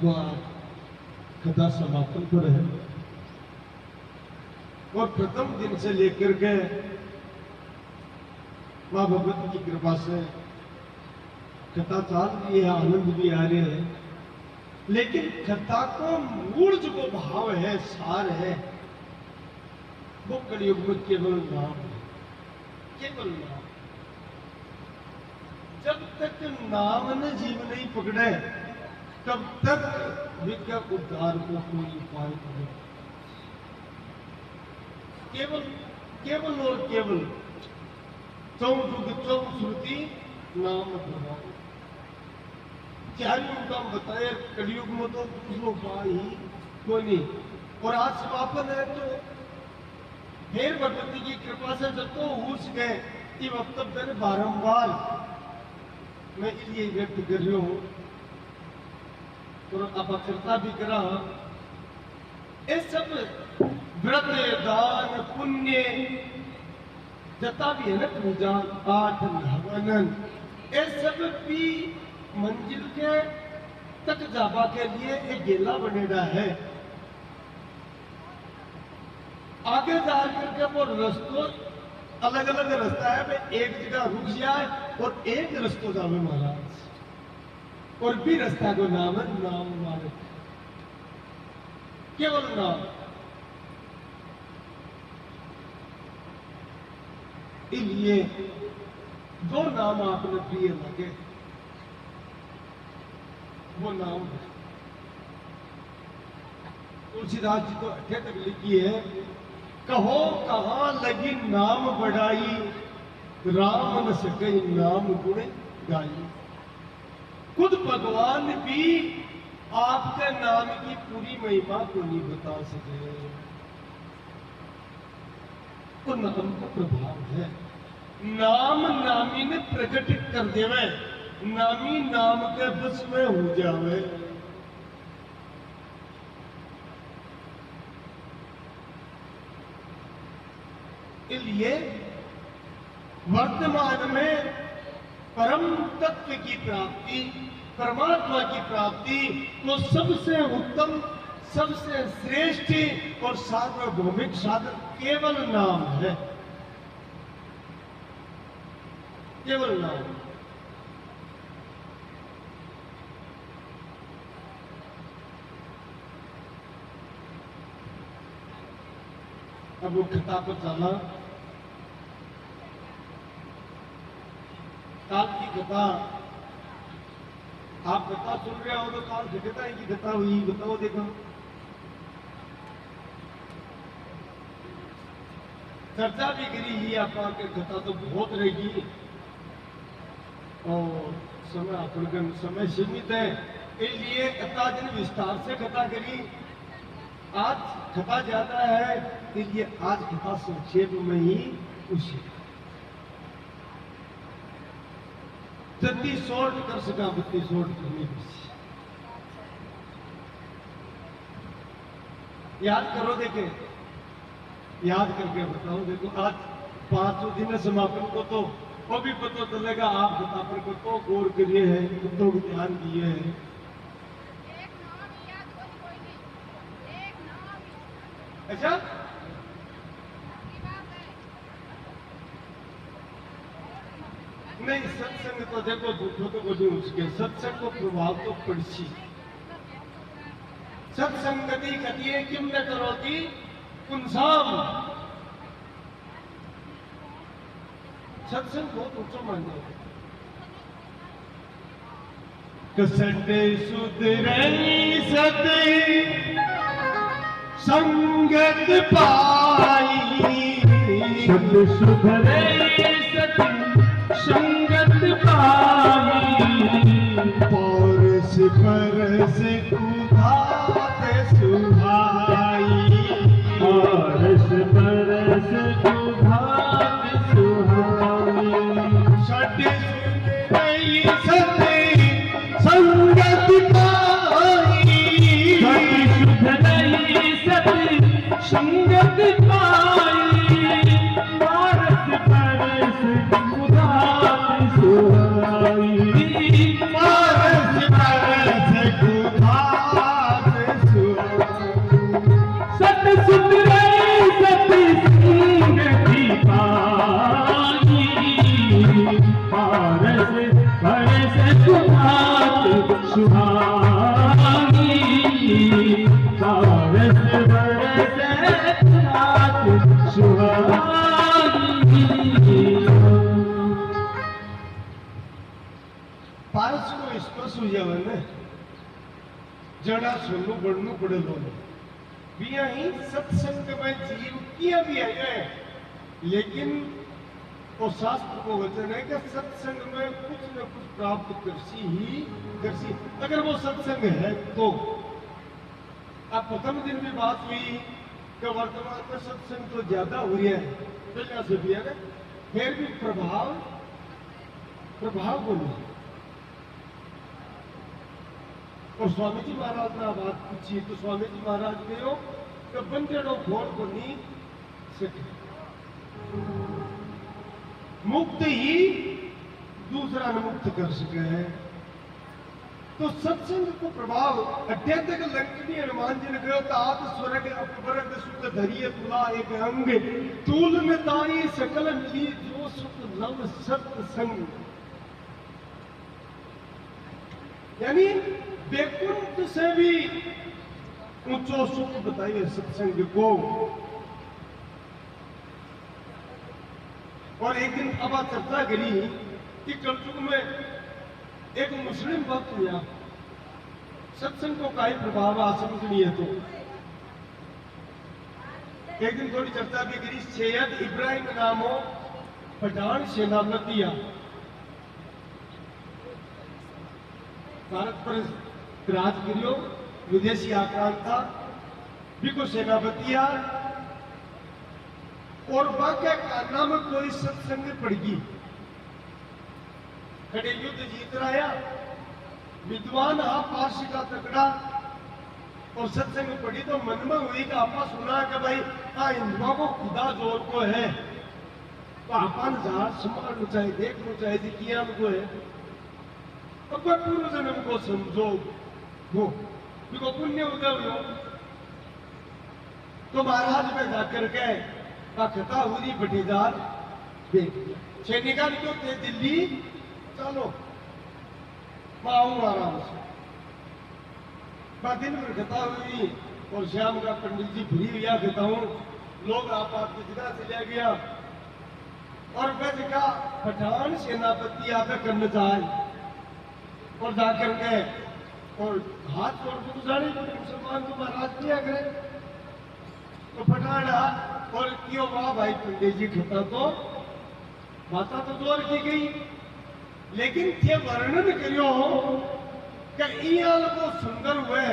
देखो आज कथा समापन पर है और प्रथम दिन से लेकर के माँ भगवती की कृपा से कथा चल रही है, आनंद भी आ रहे हैं, लेकिन कथा को मूल जो भाव है, सार है, वो कलयुग में केवल नाम है, केवल नाम। जब तक नाम ने जीव नहीं पकड़े तब तक विद्या उद्धार को कोई उपाय नहीं। केवल केवल और केवल चौमुख श्रुति नाम भगवान। चाहे उनका बताए कलयुग में तो दूसरा उपाय ही कोई नहीं। और आज समापन है तो फिर भगवती की कृपा से जब तो उस गए कि वक्तव्य ने बारंबार मैं इसलिए व्यक्त कर रही हूं और अपचरता भी करा। ये सब व्रत दान पुण्य जता भी है ना, पूजा पाठ हवन, ये सब भी मंजिल के तक जाबा के लिए एक गेला बनेगा है। आगे जा करके वो रस्तों अलग अलग रास्ता है, भाई एक जगह रुक जाए और एक रस्तो जावे महाराज, और भी रास्ता को नाम है नाम मार्ग, केवल नाम। इसलिए दो नाम आपने प्रिय लगे, वो नाम है। तुलसीदास जी तो अठे तक लिखी है, कहो कहां लगी नाम बढ़ाई, राम न सके नाम गुण गाई। खुद भगवान भी आपके नाम की पूरी महिमा को नहीं बता सके। तो नाम का प्रभाव है, नाम नामी ने प्रकट कर देवे, नामी नाम के बस में हो जावे। इसलिए वर्तमान में परम तत्व की प्राप्ति, परमात्मा की प्राप्ति तो सबसे उत्तम, सबसे श्रेष्ठ और सार्वभौमिक साधन केवल नाम है, केवल नाम। अब वो कथा पर चला, काल की कथा। आप कथा सुन रहे हो तो काल घटता है की कथा हुई, बताओ देखो। चर्चा भी करी ही आपा के कथा तो बहुत रहेगी और समय अपन समय सीमित है, इसलिए कथा दिन विस्तार से कथा करी। आज कथा ज्यादा है इसलिए आज कथा संक्षेप में ही उसी जल्दी शॉर्ट कर सका, बत्ती शॉर्ट करनी याद करो, देखे याद करके बताओ। देखो आज 5 दिन समापन को तो वो भी पता चलेगा, आप कथा पर को तो गौर करिए है, तो ध्यान दिए है। अच्छा नहीं, सत्संग तो देखो झूठो तो बोली उसके, सत्संग को प्रभाव तो पड़सी। सत्संगति कथिए किम न करोगी पुंसाम। सत्संग बहुत ऊंचा मान जाओ। कसटे सुधरई सती संगत पाई, सत सुधरई सती संगत पाई। परस परस उधात सुहाई, परस परस उधात सुहाई। सट सुधरई सती संगत पाई, सत सुधरई सती संगत पाई। परस परस उधात सुहाई, परस परस उधात पारस को स्पर्श हो जावे ने जड़ा सोनू बढ़नू पड़े लो बिया ही सत्संग में जीव किया भी है लेकिन वो शास्त्र को वचन है कि सत्संग में कुछ न कुछ प्राप्त करसी ही करसी अगर वो सत्संग है तो अब प्रथम दिन भी बात हुई कि वर्तमान में सत्संग तो ज्यादा हो रहा है पहले से भी है ना फिर भी प्रभाव बोलिए और स्वामी जी महाराज ने बात पूछी तो स्वामी जी महाराज ने हो कि बंदेड़ो घोड़ को नहीं सके मुक्त ही दूसरा न मुक्त कर सके है तो सत्संग को प्रभाव अत्यधिक लंकनी हनुमान जी ने कहो तात स्वर्ग अपवर्ग सुख धरिय तुला एक अंग तूल में ताई सकल मिली जो सुख लव सत्संग यानी बेकुंठ से भी ऊंचो सुख बताइए सत्संग को और एक दिन अब चर्चा करी कि कलयुग में एक मुस्लिम भक्त हुआ सत्संग को का प्रभाव समझनी है तो एक दिन थोड़ी चर्चा भी करी सैयद इब्राहिम नामो पठान सेनापति भारत पर राज करियो विदेशी आक्रांता बिको सेनापति और वाक्य कान्ना में कोई सत्संग पड़गी खड़े युद्ध जीत रहा विद्वान हा पार्शी का तकड़ा और सत्संग पढ़ी तो मन में हुई कि आपा सुना कि भाई हाँ हिंदुओं को खुदा जोर को है तो आपा जार संभालना चाहिए देखना चाहिए किया को है तो कोई पूर्व जन्म को समझो हो बिको पुण्य उदय हो तो महाराज में जाकर के कथा हुई भटीदार सैनिका क्यों थे दिल्ली चलो मैं आऊंगा आराम से दिन भर कथा हुई और श्याम का पंडित जी फ्री हुआ कहता हूँ लोग आपकी जगह से ले गया और मैं देखा पठान सेनापति आप करना चाहे और जाकर के और हाथ जोड़ के तो जाने मुसलमान को महाराज किया करे तो पठान और क्यों वाह भाई पंडित जी खता तो माता तो जोर की गई लेकिन ये वर्णन करियो कि ईयाल को सुंदर हुए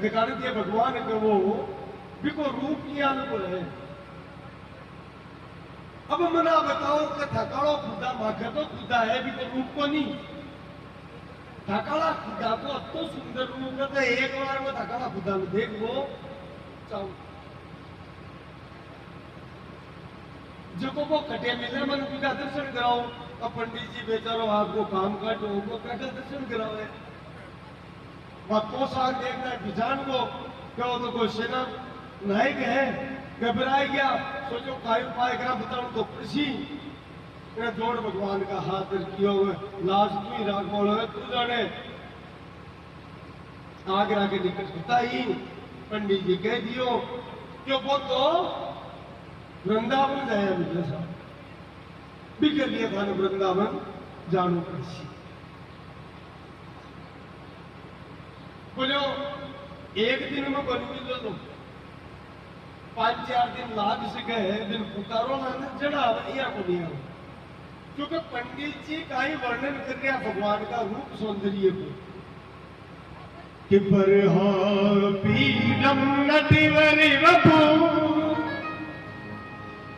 दिखाने थे भगवान के वो बिको रूप ईयाल को है अब मना बताओ कि थकाड़ो खुदा माखे तो खुदा है भी तो रूप को नहीं थकाड़ा खुदा को अतो सुंदर रूप है एक बार में थकाड़ा खुदा में देख वो चाहो जो को कटे मिले मन का दर्शन कराओ अब पंडित जी बेचारो आपको काम काटो उनको कटे दर्शन कराओ है तो साल देखना है किसान को क्या तो कोई सेना नायक है घबराए गया सोचो काय उपाय करा बताऊं तो कृषि जोड़ भगवान का हाथ किया हुए लाश तू ही राग बोलो तू जाने आगरा के निकट होता ही पंडित जी कह दियो क्यों वो तो वृंदावन गया मित्र साहब बिगड़ लिया था वृंदावन जानू कृषि बोलो एक दिन में बन भी लो 5-4 दिन लाग से गए दिन पुकारो ना जड़ा या को दिया क्योंकि पंडित जी का ही वर्णन कर रहा भगवान का रूप सौंदर्य को कि पर हो पीडम नटिवरि वपु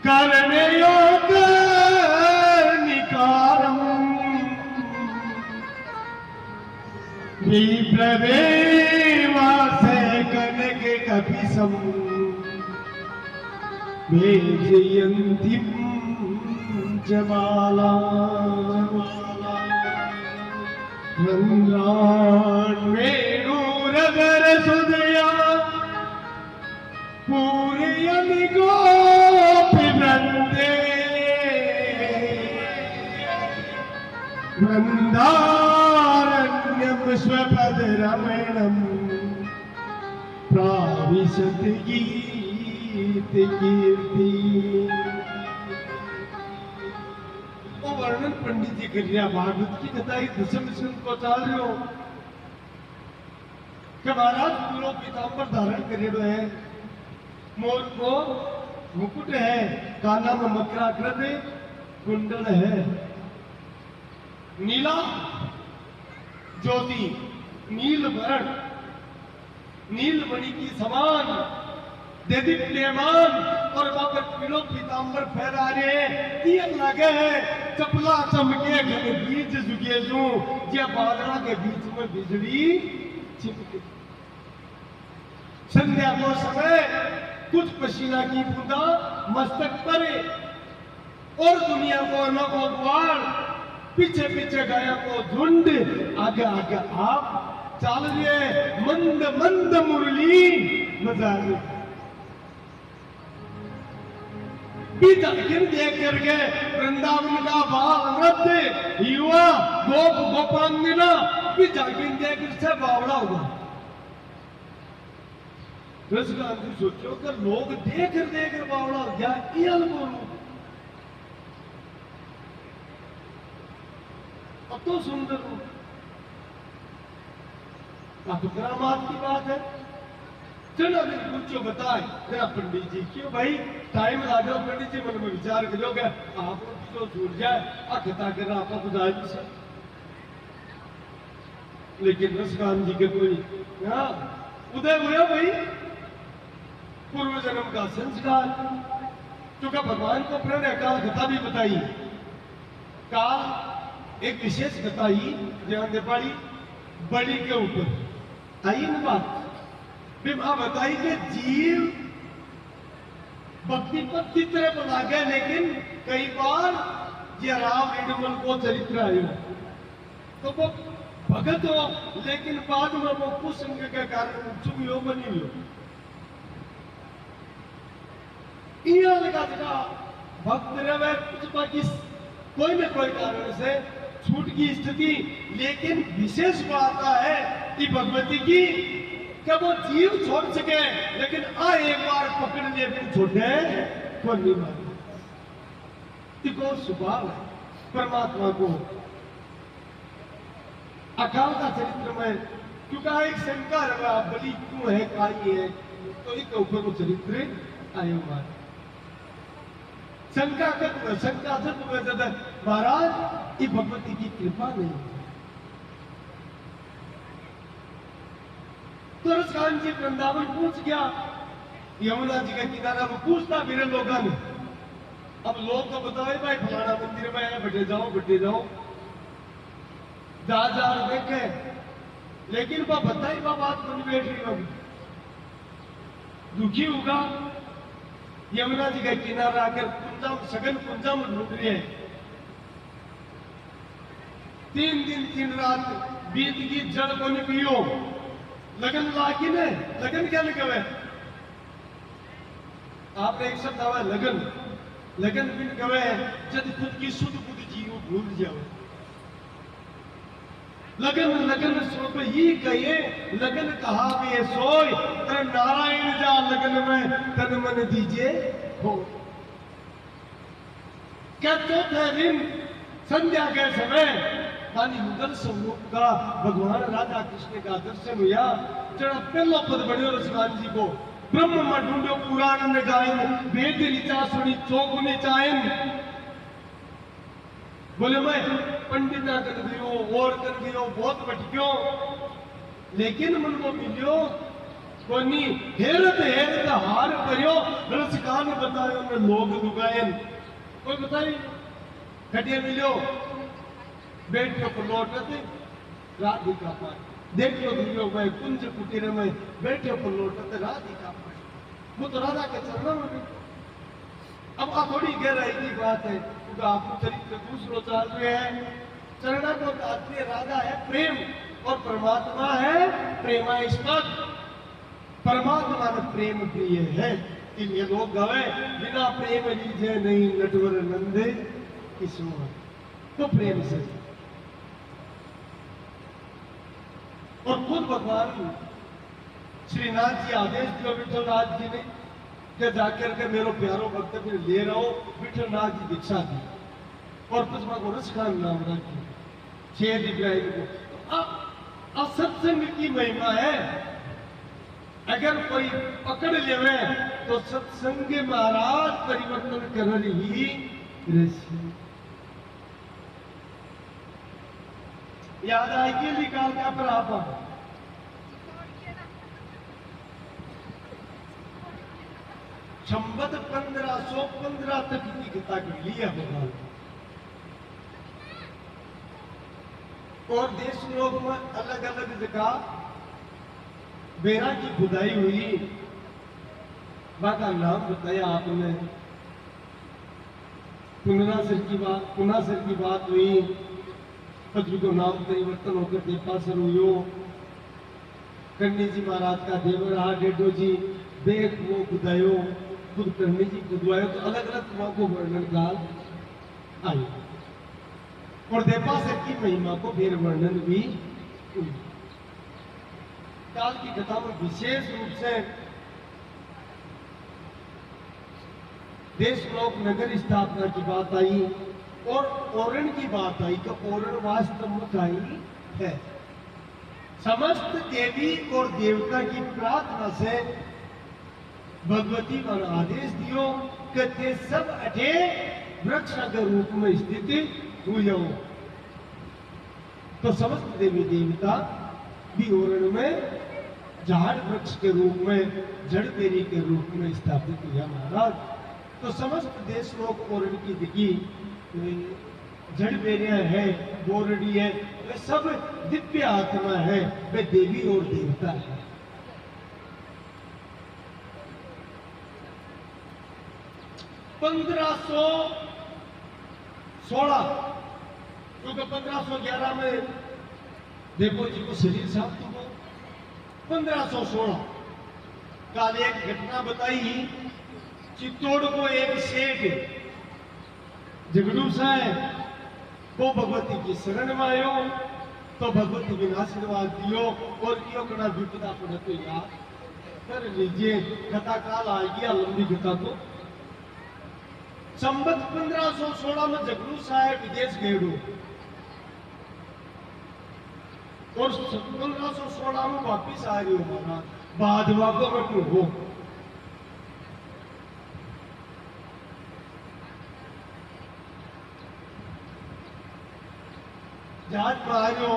करने योग निकारम विप्रदेवासे कनक कपिसम भेजयन्तीं जमाला वेणुरगर सुदया पूरयमि गोपी वृंदे वृंदारण्यं स्वपद रमणं प्राविशत गीत कीर्ति। ओ वर्णन पंडित जी कर रहा भागवत की कथा ही दशम स्कंद को चाल रहे हो कि महाराज पूरो पीताम्बर धारण करेलो है, मोर को मुकुट है, काना में मकराकृत कुंडल है, नीला ज्योति, नील वर्ण, नील मणि की समान देदीप्यमान और वहां पर पीलो पीताम्बर फहरा रहे तीर लगे है, चपला चमके घने बीज जुगे जू जे बादला के बीच में बिजली चिमके। संध्या को समय कुछ पसीना की बूंदा मस्तक पर और दुनिया को न भगवान पीछे पीछे गाया को झुंड, आगे आगे आप चाल रहे मंद मंद मुरली बजा रहे। गिन देख करके वृंदावन का बाल नृत्य युवा गोप गोपांगना गिन देख से बावड़ा हुआ। सोचो अगर लोग देख कर बावड़ा हो गया बोलू अब तो सुंदर हो तो करामात की बात है। चलो अगर पूछो बताए जरा पंडित जी क्यों भाई टाइम लागो पंडित जी मन में विचार करोगे आप जो छूट जाए कथा करना आपको बुझाए भी सर, लेकिन रसकान जी के कोई उदय हुआ भाई पूर्व जन्म का संस्कार, क्योंकि भगवान को प्रणय काल कथा भी बताई, काल एक विशेष बताई ध्यान दे पाड़ी बड़ी के ऊपर आई न बात मां बताई कि जीव भक्ति पर चित्र बना गया, लेकिन कई बार ये राम निर्मल को चरित्र आयो तो वो भगत हो, लेकिन बाद में वो कुसंग के कारण चुमियो बनी लो लगा भक्त रहे कुछ बाकी कोई न कोई कारण से छूट की स्थिति, लेकिन विशेष बात है कि भगवती की क्या वो जीव छोड़ सके, लेकिन एक बार पकड़ लिए फिर छोड़े को नहीं मारते को स्वभाव है परमात्मा को। अकाल का चरित्र में क्योंकि एक शंका रहा बलि क्यों है काई है, तो एक ऊपर वो चरित्र आए हुआ है। शंका से महाराज ये भगवती की कृपा नहीं। तो रसकान जी वृंदावन पूछ गया, यमुना जी का किनारा वो पूछता मेरे लोगों ने, अब लोग तो बताओ भाई फलाना मंदिर में है बैठे जाओ जा देखे, लेकिन वो बताई वह बात बन बैठ रही होगी दुखी होगा। यमुना जी का किनारा आकर कुंजा सघन कुंजा में ढूंढ रहे हैं, 3 दिन 3 रात बीत की जड़ को नहीं पियो, लगन लागी ने लगन क्या लगावे आपने एक शब्द आवा लगन बिन गवे जब खुद की सुध बुध जीव भूल जाओ। लगन स्वरूप ही कहिए लगन कहा वे सोय तर नारायण जा लगन में तन मन दीजिए हो। क्या चौथे दिन संध्या के समय पानी मुगल स्वरूप का भगवान राधा कृष्ण का दर्शन हुआ। जरा पहला पद बढ़ियो रसकान जी को ब्रह्म में ढूंढो पुराण में गायन वेद ऋचा सुनी चौगुनी चायन। बोले मैं पंडिता कर दियो और कर दियो बहुत बटक्यो, लेकिन मन को मिलियो कोनी हेरत हार करियो। रसकान बतायो ने लोग दुगायन कोई बताई खटिया मिलियो बैठो पलोटते राधिका पाठ देखो दियो मैं कुंज कुटीर में बैठो पलोटते राधिका पाठ वो तो राधा के चरणों में। अब थोड़ी गहराई की बात है क्योंकि आपको चरित्र दूसरो चाल रहे हैं। चरणा को तात्पर्य राधा है प्रेम और परमात्मा है प्रेमास्पद। परमात्मा ने प्रेम प्रिय है, ये लोग गवे बिना प्रेम लीजे नहीं नटवर नंदे किस्मत, तो प्रेम से। और खुद भगवान श्रीनाथ जी आदेश दियो विठलनाथ जी ने कि जाकर के मेरो प्यारो भक्त फिर ले रहो। विठलनाथ जी दीक्षा दी और पुष्पा को रस खान नाम रखी, शेर इब्राहिम को। अब सत्संग की महिमा है, अगर कोई पकड़ लेवे तो सत्संग के महाराज परिवर्तन कर ही ऋषि। याद आएगी निकाल का पर आप संबत 1515 तक की गीता कर लिया भगवान। और देश लोग में अलग अलग जगह बेरा की खुदाई हुई, बाका नाम बताया आपने। पुनासर की बात हुई, पृथ्वी को नाम परिवर्तन होकर देपासर हुई। कन्नी जी महाराज का देवर रहा डेडो जी देख वो खुदायो, खुद कन्नी जी खुदवायो, तो अलग अलग कुआं को वर्णन काल आई और देपासर की महिमा को फिर वर्णन भी हुई। काल की कथा में विशेष रूप से देश लोक नगर स्थापना की बात आई और ओरण की बात आई। तो ओरण वास्तव में आई है समस्त देवी और देवता की प्रार्थना से भगवती का आदेश दियो कि ते सब अठे वृक्ष के रूप में स्थित हुए हो। तो समस्त देवी देवता भी ओरण में झाड़ वृक्ष के रूप में, जड़ बेरी के रूप में स्थापित हुआ महाराज। तो समस्त देश लोग ओरण की दिखी, जड़ बेरिया है, बोरड़ी है, वे सब दिव्य आत्मा है, वे देवी और देवता है। पंद्रह क्योंकि 1511 में देवो जी को शरीर साफ हुआ। 1516 काल एक घटना बताई, चित्तौड़ को एक सेठ झगड़ू सा है वो भगवती की शरण में आयो, तो भगवती ने आशीर्वाद दियो और यो कड़ा विपदा पड़े तो याद कर लीजिए। कथा काल आ गया लंबी कथा। तो संबत 1516 में झगड़ू साहेब विदेश गए और 1516 में वापिस आ रही हो महाराज, बाधवा को बैठू हो। जहाज में आ रहे हो,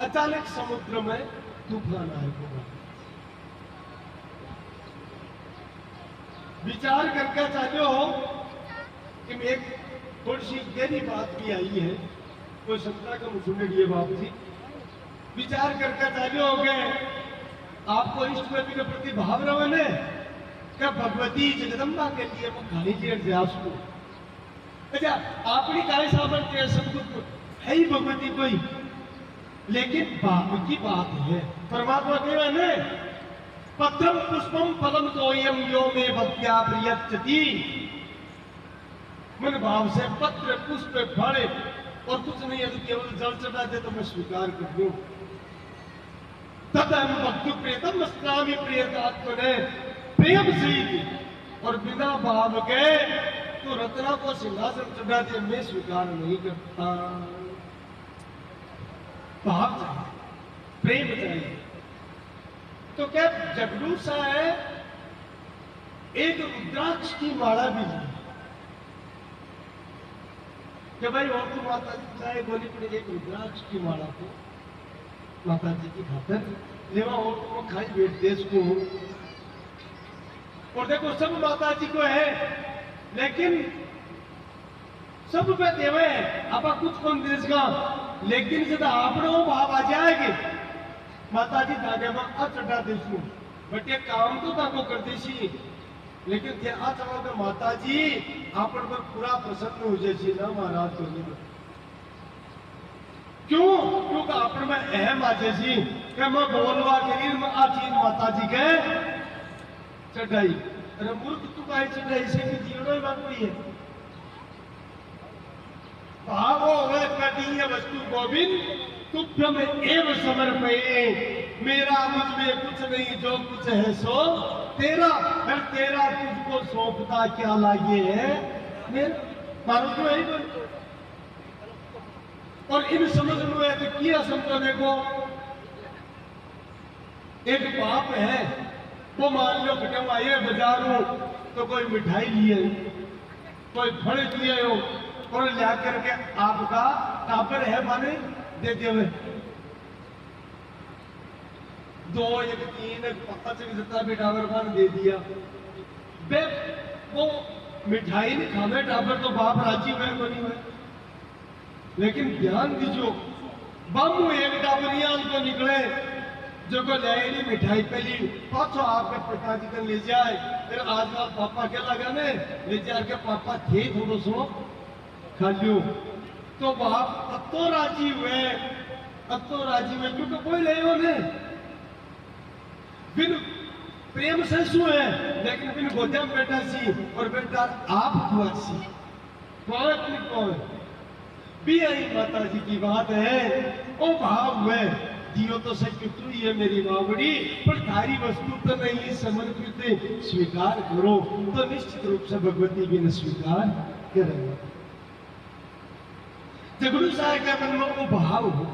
अचानक समुद्र में तूफान आएगा। विचार करके चाहते हो कि एक थोड़ी सी गहरी बात भी आई है, कोई संतरा का सुन लिए बाबू जी। विचार करके चाहते हो गए आपको इष्टपति के प्रति भाव रवने क्या भगवती जगदम्बा के लिए वो खाली चेयर से आपको अच्छा आपकी काय सामर्थ्य सब कुछ है ही भगवती कोई, लेकिन बाप की बात है। परमात्मा कह रहे हैं पत्रम पुष्पम फलम तोयम यो मे भक्त्या प्रियच्यति। मन भाव से पत्र पुष्प फल और कुछ नहीं है तो केवल जल चढ़ा दे तो मैं स्वीकार कर दूं। तदम भक्तु प्रियतम अस्नामि प्रियतात्मने प्रेम से और बिना भाव के तो रत्ना को सिंहासन चढ़ा दे मैं स्वीकार नहीं करता। भाव चाहिए, प्रेम चाहिए। तो क्या झगड़ू सा है एक रुद्राक्ष की माला भी ली कि भाई और तो माता जी चाहे बोली पड़ी एक रुद्राक्ष की माला को माता जी की खातर लेवा और तो खाई बैठ देश को। और देखो सब माता जी को है लेकिन सब पे देवे आप कुछ कौन देश का, लेकिन जब आपने वो भाव आ जाएगी माता जी धागे में चढ़ा देशू बट ये काम तो ताको कर देसी, लेकिन जे आ चलो माता जी आप पर पूरा प्रसन्न हो जाए ना महाराज को। क्यों? क्योंकि आप में अहम आ जैसी कि मैं बोलवा के में आ चीज माता जी के चढ़ाई। अरे मूर्ख तू का चढ़ाई से भी जीवनो ही बात कोई है। भावो है कदीय वस्तु गोविंद तुभ्यम एव समर्पये। मेरा मुझ में कुछ नहीं जो कुछ है सो तेरा, फिर तेरा तुझको सौंपता क्या लागे है मेरा। मारो तो यही बोल और इन समझ में है तो किया समझो। देखो एक बाप है, वो मान लो खटम आए बाजारों तो कोई मिठाई लिए, कोई फल लिए हो और ला करके आपका टापर है माने देते हुए 2 1 3 1 5 जितना भी टावर मान दे दिया। बे वो मिठाई नहीं खावे टापर तो बाप राजी हुए बनी हुए। लेकिन ध्यान दीजियो, बामू एक टाबरियां तो निकले जो को ले मिठाई पहली पाछो आपके पिताजी को ले जाए, फिर आज का पापा के लगा ने ले जाके पापा थे थोड़ो सो खा लियो। तो बाप अतो राजी हुए, अतो राजी हुए क्योंकि कोई ले ने बिन प्रेम से सु है, लेकिन बिन गोदा में बैठा सी और बेटा आप हुआ सी कौन अपनी कौन भी आई माता जी की बात है। ओ भाव हुए दियो तो सच तू ही है मेरी बावड़ी, पर थारी वस्तु तो नहीं समर्पित स्वीकार करो, तो निश्चित रूप से भगवती भी न स्वीकार करेंगे। जगड़ू साहब के मन में वो भाव हो,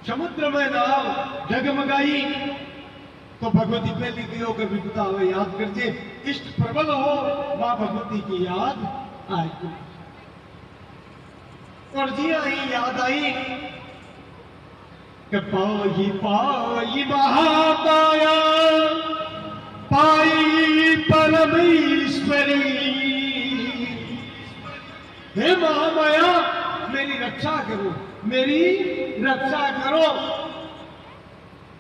समुद्र में नाव डगमगाई तो भगवती पहली दियो के विपदा हो याद करते, इष्ट प्रबल हो मां भगवती की याद आएगी। और जी आई याद आई कि पाई पाई महामाया पाई परमेश्वरी, हे महामाया मेरी रक्षा करो, मेरी रक्षा करो।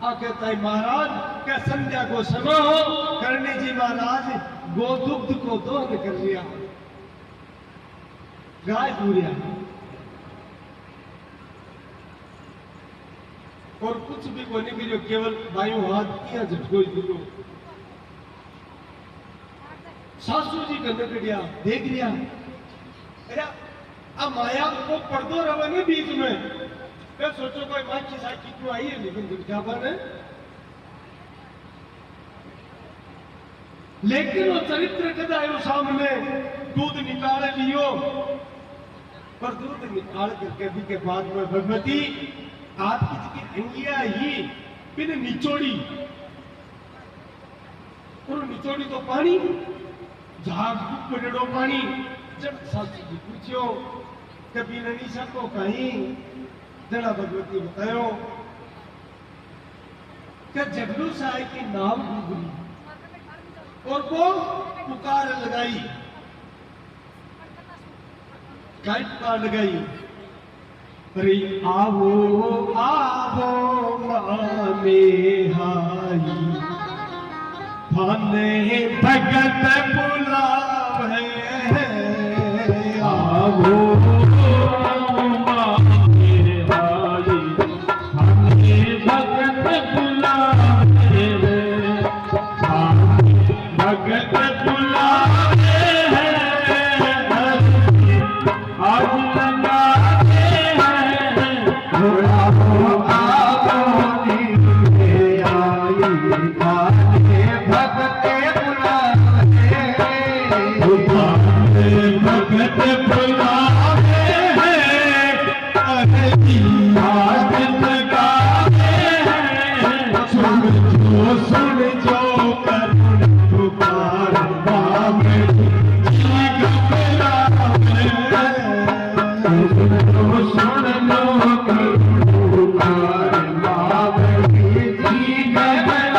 आके ताई महाराज क्या संध्या को समय हो, करणी जी महाराज गोदुग्ध को दोहन कर लिया, गाय दूरिया और कुछ भी कोने के लिए केवल बायों हाथ किया झटको दियो। सासू जी करने के लिया देख लिया, अरे अब माया को पर्दो रवाने बीच में, मैं सोचो कोई माँ की साकी क्यों आई है, लेकिन विज्ञापन है। लेकिन वो चरित्र कदायो सामने दूध निकाल लियो, पर दूध निकाल करके भी के बाद में भगवती आपकी अंगिया ही बिन निचोड़ी, और निचोड़ी तो पानी झाग पड़ो पानी। जब सासू जी पूछो कभी नहीं सको कहीं, जरा भगवती बतायो कि जगलू साई की नाव डूबी और वो पुकार लगाई, गाय पुकार लगाई, अरे आवो आवो मामे हाई, थाने भगत बुलावे, आवो मामे हाई, थाने भगत बुलावे, थाने भगत बुलावे आज लगाते हैं, आवो आवो नीले आई, थाने भगत बुलावे, थाने भगत बुलावे हैं, अरे आज लगाते हैं, सुन जो करुण पुकार बाबे जी घबरावे, सुन लो करुण पुकार बाबे जी घबरावे।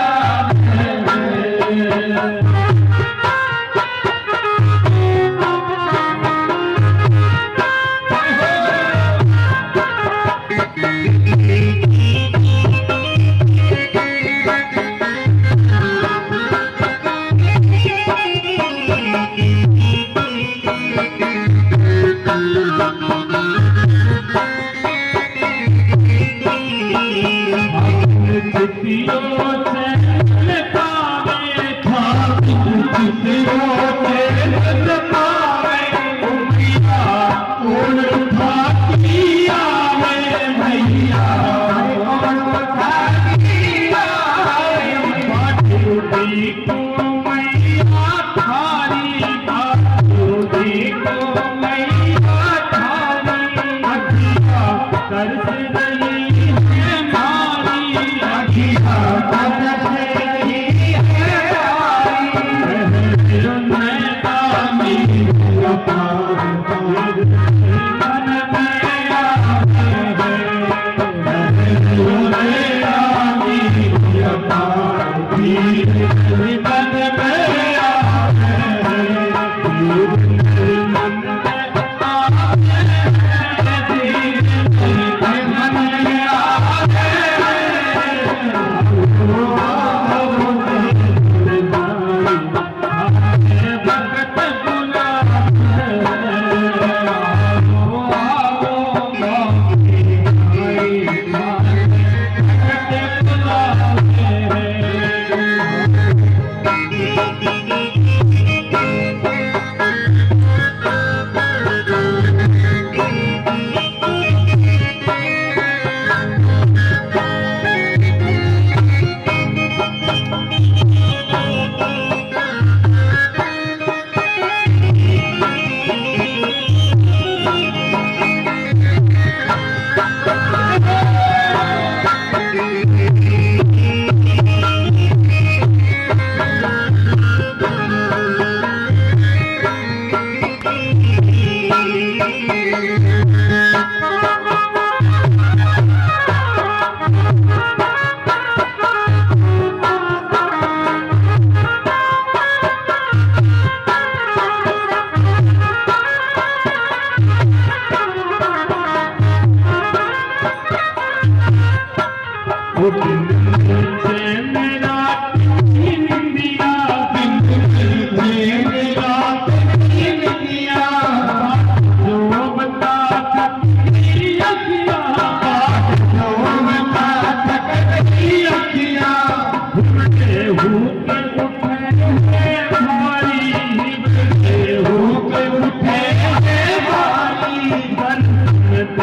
देखो मैया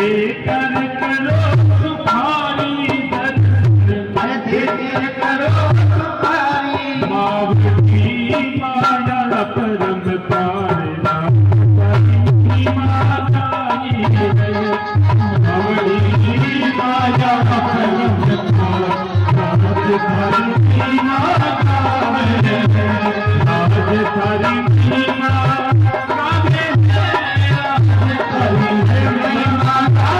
देकर करो तुम्हारी दर्शन अरे देकर करो तुम्हारी बाबरी माया परम पारना परी माता बाबरी माया परम पारना परी माता राज परी माता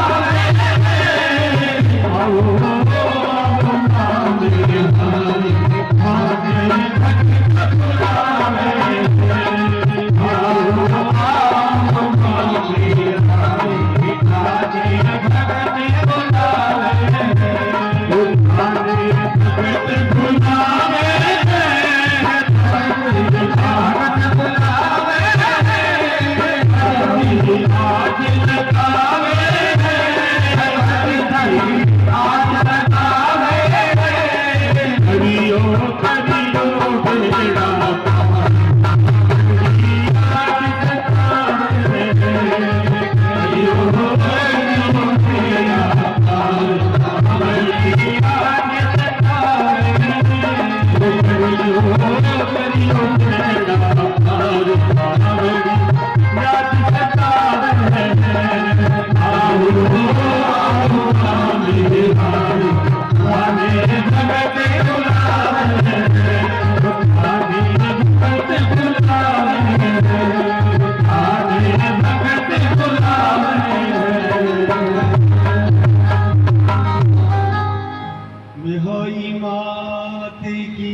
बिहाई मात की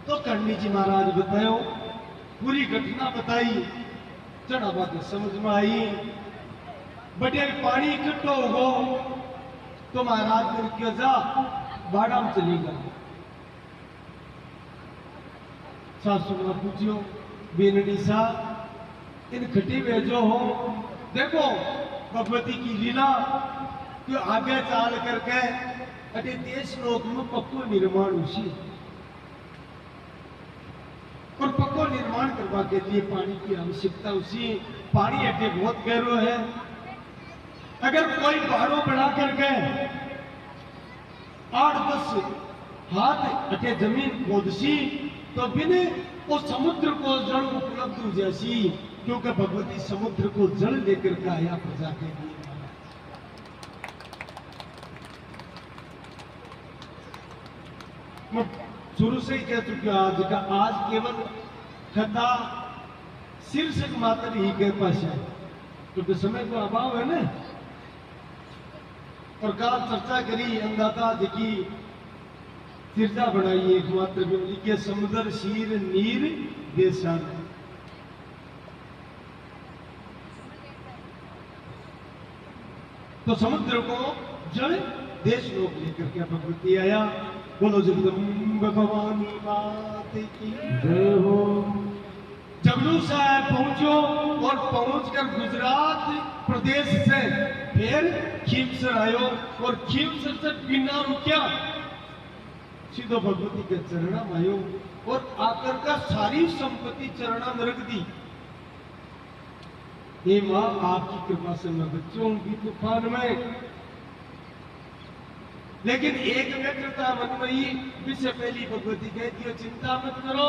तो करनी जी महाराज बताओ पूरी घटना बताई चढ़ा बात समझ में आई बटे पानी इकट्ठा हो तो महाराज ने क्यों जा बाड़ा में चली गया सासू ने पूछियो बेनडी सा इन खटी भेजो हो देखो भगवती की लीला कि आगे चाल करके अटे देश लोक में पक्को निर्माण उसी और पक्को निर्माण करवा के लिए पानी की आवश्यकता उसी पानी अटे बहुत गहरो है अगर कोई पहाड़ों बढ़ा करके 8-10 हाथ अटे जमीन खोदसी तो बिन वो समुद्र को जल उपलब्ध हो जैसी क्योंकि भगवती समुद्र को जल लेकर के आया प्रजा के लिए मैं शुरू से ही कह चुका आज का आज केवल कथा शीर्षक मात्र ही के पास है क्योंकि समय का अभाव है ना और काल चर्चा करी अंदाता जी सिरजा बनाई एकमात्र लिखे समुद्र शीर नीर देशा तो समुद्र को जल देश लोग लेकर के भगवती आया बोलो जगदम्ब भवानी मात की जय हो जगलू साहब पहुंचो और पहुंचकर गुजरात प्रदेश से फिर खीमसर आयो और खीमसर से बिना रुकिया सीधो भगवती के चरणा में आयो और आकर का सारी संपत्ति चरणा में रख दी हे माँ आपकी कृपा से मैं बच्चों की तूफान में लेकिन एक व्यग्रता मन में ही विषय पहली भगवती कहती है चिंता मत करो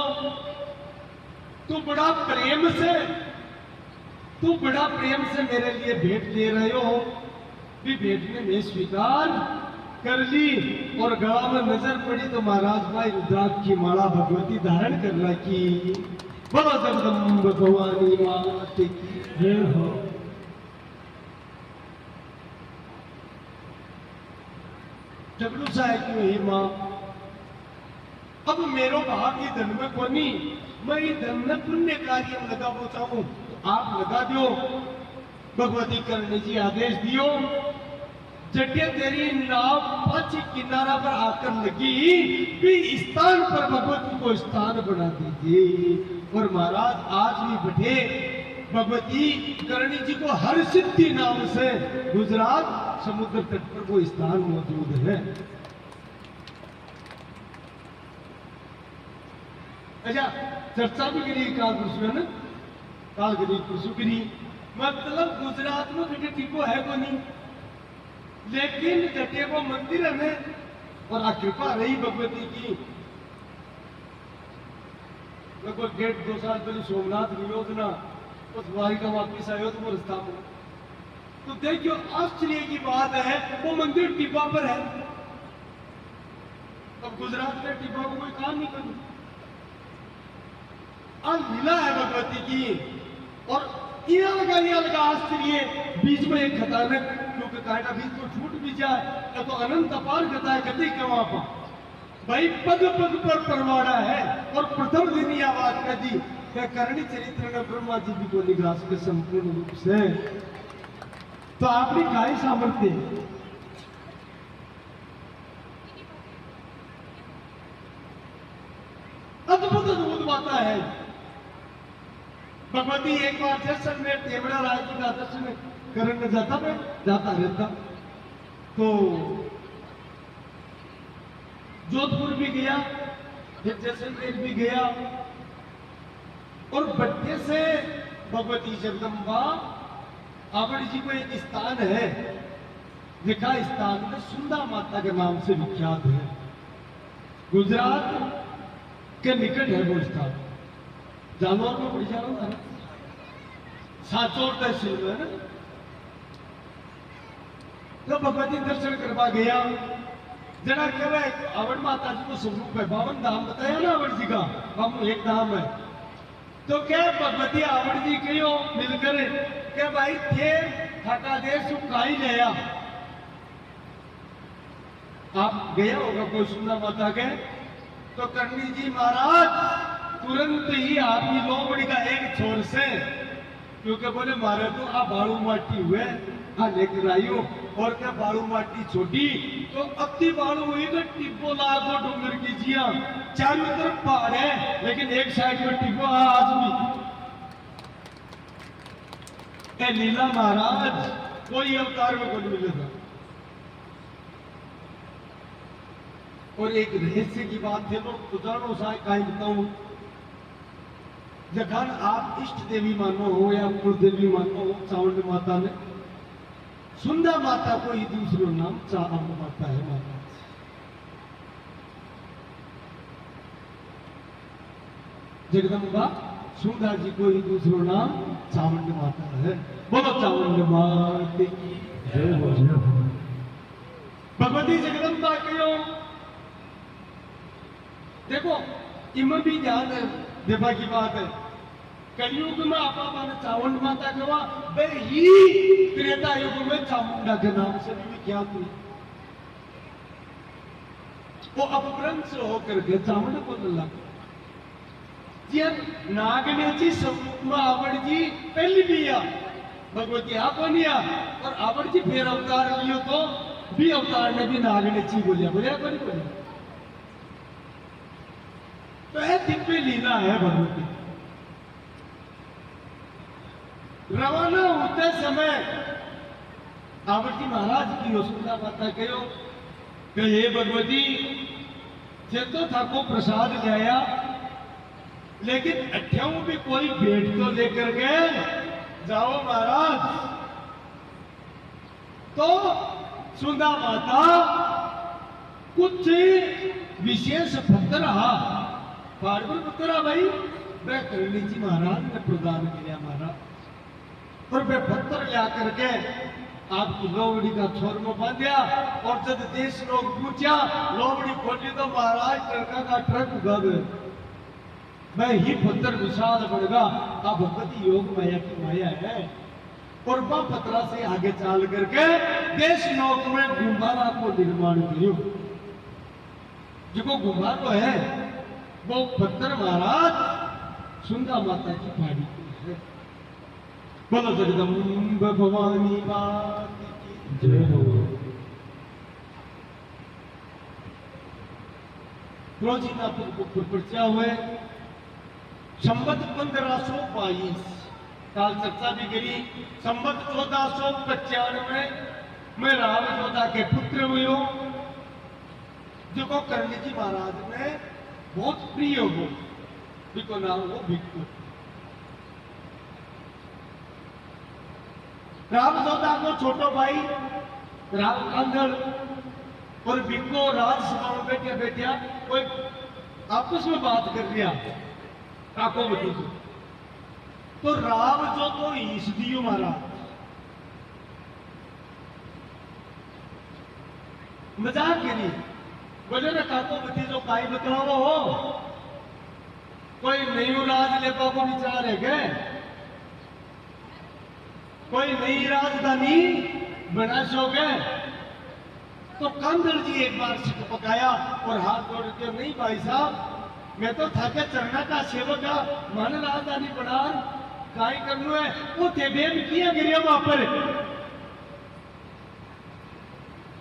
तू बड़ा प्रेम से मेरे लिए भेंट दे रहे हो भी भेंट में मैं स्वीकार कर ली और गला में नजर पड़ी तो महाराज भाई रुद्राक्ष की माला भगवती धारण कर रखी बोलो जगदम्ब भवानी मात की जय हो जगलू साहब की ही मां अब मेरो भाग्य धन में कोनी मैं ये धन में पुण्य कार्य में लगा चाहूं तो आप लगा दो भगवती करने जी आदेश दियो जटिया तेरी नाव पश्चिम किनारा पर आकर लगी भी स्थान पर भगवती को स्थान बना दीजिए और महाराज आज भी बैठे भगवती करणी जी को हर सिद्धि नाम से गुजरात समुद्र तट पर वो स्थान मौजूद है। अच्छा चर्चा भी करी काल पुरुष में ना काल करी पुरुष करी मतलब गुजरात में कटे टीको है को नहीं, लेकिन कटे को मंदिर है और आ कृपा रही भगवती की। लगभग 1.5-2 साल पहले सोमनाथ विरोधना उस वारी का वापिस आयो तो वो रास्ता में, तो देखियो आश्चर्य की बात है वो मंदिर टिब्बा पर है। अब गुजरात में टिब्बा को कोई काम नहीं करूं, अब लीला है भगवती की। और ये लगा आश्चर्य, बीच में एक खतानक क्योंकि कांटा बीच में छूट भी जाए तो अनंत अपार कथा है कति के वहां पर भाई पग पग पर परवाड़ा है। और प्रथम दिन यह बात कह दी कि करणी चरित्र में ब्रह्मा जी भी को निग्रास के संपूर्ण रूप से, तो आपने काय सामर्थ्य अद्भुत अद्भुत बाता है। भगवती एक बार दर्शन में टेमड़ा राय जी का दर्शन करने जाता रहता, तो जोधपुर भी गया, फिर जैसलमेर भी गया, और बट्टे से भगवती जगदम्बा आवड़ जी को एक स्थान है, लिखा स्थान में सुंदा माता के नाम से विख्यात है। गुजरात के निकट है वो स्थान, जानवर में पड़ी जाओ ना, साचौर तहसील में ना। तो भगवती दर्शन करवा गया, जरा क्या आवड़ माता जी को स्वरूप है, 52 धाम बताया ना आवड़ जी का, हम एक धाम है। तो क्या भगवती आवड़ जी कहो मिलकर क्या भाई थे थाका देश काई गया, आप गया होगा कोई सुंदर माता के, तो करणी जी महाराज तुरंत ही आपकी लोमड़ी का एक छोर से, क्योंकि बोले मारे तो आ बाड़ू माटी हुए आ लेकर आइयो, और क्या बाड़ू माटी छोटी तो अति बाड़ू हुई तो टिब्बो लागो डूंगर की जिया, चारों तरफ पहाड़ है लेकिन एक साइड में टिब्बो आज भी। ए लीला महाराज कोई अवतार में कोई मिले था। और एक रहस्य की बात है, लोग उदाहरणों से कहीं बताऊं, जखन आप इष्ट देवी मानो हो या कुल देवी मानो हो, चामुंड माता ने सुंदा माता को ही दूसरो नाम चामुंड माता है। माता जगदम्बा सुंदा जी को ही दूसरो नाम चामुंड माता है। बोलो चामुंड माता की जय हो। भगवती जगदम्बा क्यों देखो इनमें भी ध्यान देवा की बात है। कलयुग में आपा माने चामुंड माता कहा ही त्रेता युग में चामुंडा के नाम से भी विख्यात हुई। वो अपभ्रंश होकर के चामुंड को लगा नागनेची स्वरूप में आवड़ जी पहली भी आ भगवती आपको नहीं आ, और आवड़ जी फिर अवतार लियो तो भी अवतार ने भी नागनेची बोलिया बोलिया को नहीं बोलिया। तो यह दिव्य लीला है भगवती। रवाना होते समय आवड़ी महाराज की सुंदर माता कहो कि हे भगवती चेतो था को प्रसाद लाया, लेकिन अठ्याऊ भी कोई भेंट तो लेकर गए जाओ महाराज। तो सुंदर माता कुछ विशेष पत्र रहा पार्वती पुत्रा भाई वह करणी जी महाराज ने प्रदान किया महाराज, और वह पत्थर ला करके आपकी लोमड़ी का छोर में बांधा, और जब देश लोग पूछा लोमड़ी खोली तो महाराज ट्रका का ट्रक उगा गए। मैं ही पत्थर विशाल बढ़गा आप भगवती योग माया की माया है। और वह पत्रा से आगे चाल करके देश लोक में गुम्बारा को निर्माण करो। जो गुम्बारो है वो पत्थर महाराज सुंदा माता की फाड़ी है। बोलो जगदम्ब भवानी मात की जय हो। रोजीनापुर पर्चा हुए संबत 1522 काल चर्चा भी करी। संबत 1495 में राम जोधा के पुत्र हुए जो करणी जी महाराज ने बहुत प्रिय हो, बिको नाम हो भिक्खु। राम जोधा को छोटो भाई राम कांदड़ और बिको राज्यसभा में बैठे बैठा कोई आपस में बात कर लिया काको बटी को। तो राम जो तो ईस दियो महाराज मजाक करी बोले ना काको बटी जो काई बतलावो हो कोई नई राज लेपा को विचार है गए कोई नई राजधानी बना सोगे। तो कांदड़ जी एक बार सिक पकाया और हाथ जोड़ के नहीं भाई साहब मैं तो थाके चरना का सेवक है मन राजधानी बना काई करनु है वो थे बेम किया गिरिया वहां पर।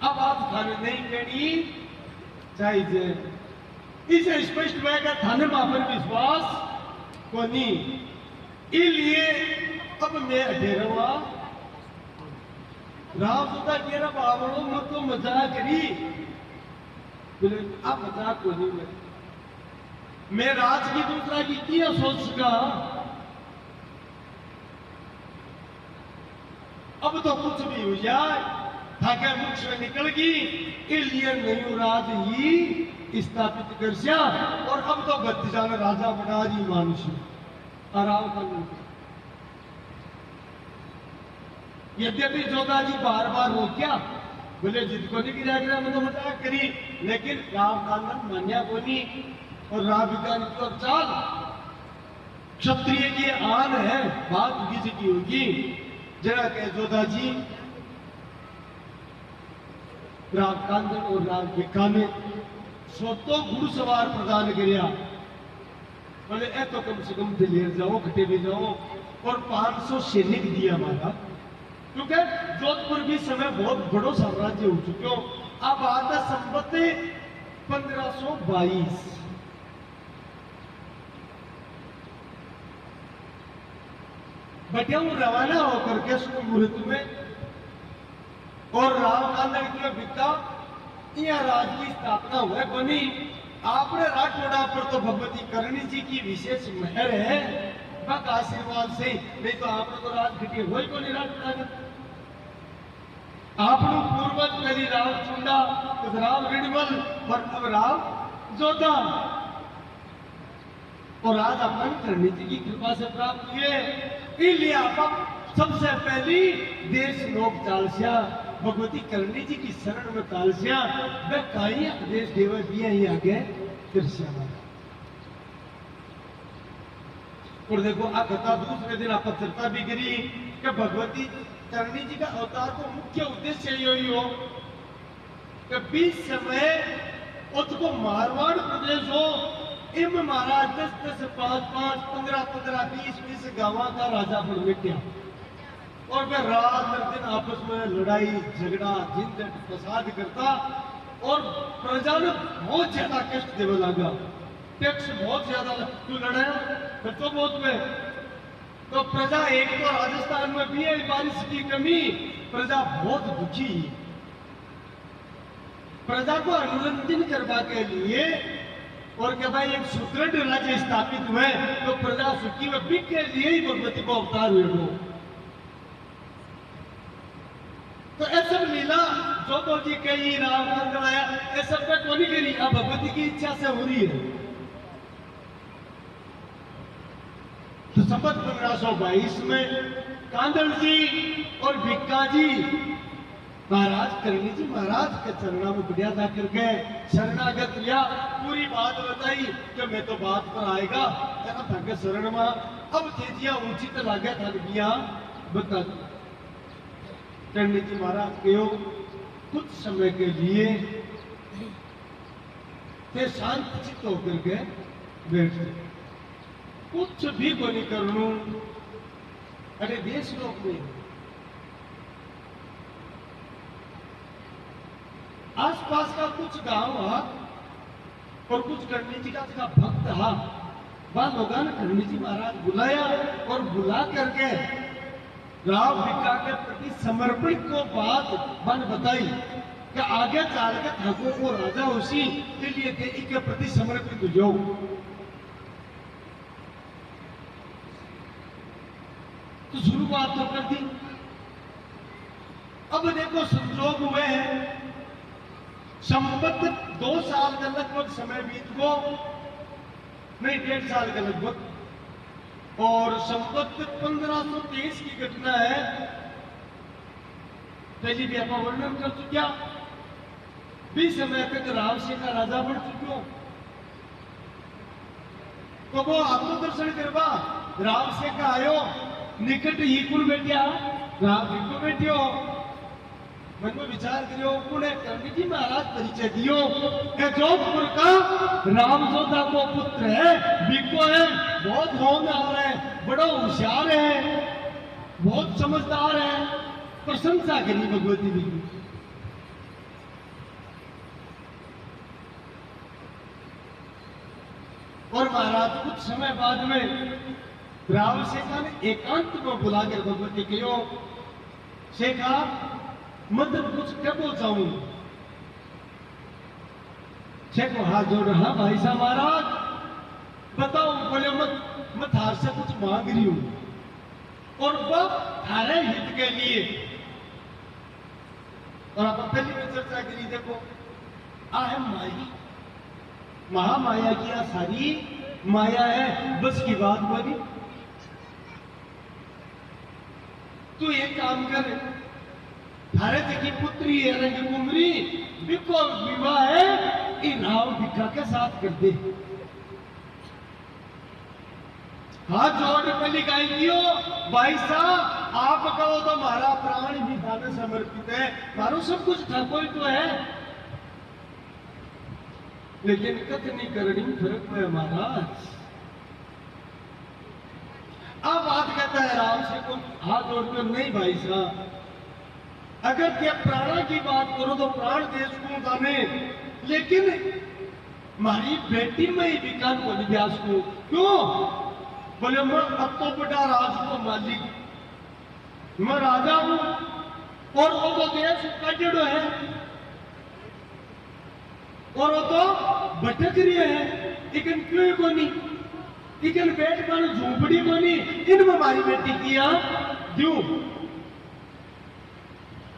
अब आप थाने नहीं कहनी चाहिए इसे स्पष्ट होगा थाने वहां पर विश्वास को नहीं इसलिए अब मैं अधेरवा राम सुधा कह रहा बाबड़ो मत तो मजाक करी बोले आप मजाक को नहीं मैं राज की दूसरा की क्या सोच सका। अब तो कुछ भी हो जाए थाके मुख से निकल गई इसलिए नयू राज ही स्थापित कर सिया और अब तो बत्तीसा ने राजा बना दी मानुष आराम कर। यद्यपि जोधा जी बार बार रोक्या बोले जिद को नहीं गिरा मैं तो मजाक करी लेकिन राम कांदड़ मान्या को नहीं और राम विज्ञान की ओर चाल क्षत्रिय की आन है बात किसी की होगी जरा के जोधा जी राम कांदड़ और राम विज्ञान ने स्वतो घुड़सवार प्रदान करिया बोले ए तो कम से कम दिल्ली जाओ खटे भी जाओ और 500 सैनिक दिया हमारा क्योंकि जोधपुर भी समय बहुत बड़ो साम्राज्य हो चुके हो। अब आता संबत 1522 बटिया रवाना होकर के मुहूर्त में और राम कांदड़ की पिता यह राज की स्थापना हुआ बनी आपने राठौड़ा पर तो भगवती करणी जी की विशेष मेहर है बक आशीर्वाद से नहीं तो आपने तो राज घटी हो ही को नहीं राठौड़ा आपनो पूर्वज पहली राम चुंडा तो राम रिडमल और अब राम जोधा और आज अपन करणी जी की कृपा से प्राप्त हुए इसलिए आप सबसे पहली देश लोक चालसिया भगवती करणी जी की शरण में कालसिया वे काई देश देव दिया ही आगे दृश्य और देखो आ कथा दूसरे दिन आप चर्चा भी करी कि भगवती करणी जी का अवतार को मुख्य उद्देश्य यही हो कि 20 समय उसको मारवाड़ प्रदेश हो इम महाराज 10-10 5-5 15-15 20-20 गांव का राजा बन बैठा और वे रात दिन आपस में लड़ाई झगड़ा झंझट फसाद करता और प्रजा ने बहुत ज्यादा कष्ट देने लगा टैक्स बहुत ज्यादा तू लड़ाया फिर तो बहुत में तो प्रजा एक तो राजस्थान में भी है बारिश की कमी प्रजा बहुत दुखी प्रजा को अनुरंजन करवा के लिए और क्या भाई एक सुदृढ़ राज्य स्थापित हुए तो प्रजा सुखी में भी के लिए ही भगवती को अवतार हुए हो। तो ऐसा लीला जो तो जी कही राम कांदड़ आया ऐसा पे तो नहीं करी अब भगवती की इच्छा से हो रही है। तो संबत 1522 में कांदड़ जी और भिक्का जी महाराज करणी जी महाराज के चरणों में बढ़िया जाकर के शरणागत लिया पूरी बात बताई कि मैं तो बात पर आएगा था शरण में अब तेजिया उचित लागे था गया बता करणी जी महाराज के कुछ समय के लिए ते शांत चित्त होकर के बैठ गए कुछ भी को नहीं करूं अरे देश लोग में आसपास का कुछ गांव और कुछ करणी जी का भक्त वह लोगों ने करणी जी महाराज बुलाया और बुला करके राव भिक्का के प्रति समर्पण को बात बन बताई कि आगे चल के ठाकुर को राजा उसी के लिए देवी के प्रति समर्पित हो तो शुरुआत तो कर दी अब देखो संजोग हुए हैं, संपत 2 साल का लगभग समय बीत गो, नहीं 1.5 साल का लगभग, और संपत 1523 की घटना है। पहली भी आप वर्णन कर चुका, 20 समय तक राम से का राजा बन चुको, तो वो आपको दर्शन करवा राम से का आयो, निकट ही कुल बैठिया राम जी को बैठियो, मन में विचार करियो पुणे करनी जी महाराज परिचय दियो कि जोधपुर का राम जोधा को पुत्र है, बिको है, बहुत होनहार है, बड़ा होशियार है, बहुत समझदार है, प्रशंसा करी भगवती जी की। और महाराज कुछ समय बाद में राम शेखा ने एकांत में बुलाकर भगवती कहो, शेखा मतलब कुछ क्या बोल जाऊं। शेखो हाथ जोड़ रहा, भाई साहब महाराज बताओ, बोले मैं थार से कुछ मांग रही हूं, और वह थारे हित के लिए। और आप पहली में चर्चा करी, देखो आहे माई, महामाया की आ सारी माया है, बस की बात बोली। तू एक काम कर, भारत की पुत्री है रंग कुमरी, बिको विवाह है इन राव भिक्खा के साथ कर दे। हाथ जोड़ पहली गाय दियो, भाई साहब आप कहो तो हमारा प्राण भी थाने समर्पित है, मारो सब कुछ था, कोई तो है, लेकिन कथनी करनी फर्क है महाराज। अब बात कहता है राम से को हाथ जोड़कर, नहीं भाई साहब अगर क्या प्राणा की बात करो तो प्राण दे सकूं जाने, लेकिन हमारी बेटी में ही विकान को निव्यास को क्यों। बोले मैं अब तो बड़ा राज को मालिक, मैं राजा हूं, और वो तो देश का जड़ो है, और वो तो भटक रही है, लेकिन क्यों को नहीं, लेकिन बैठ कर झूपड़ी को नहीं, इनमें हमारी बेटी किया क्यों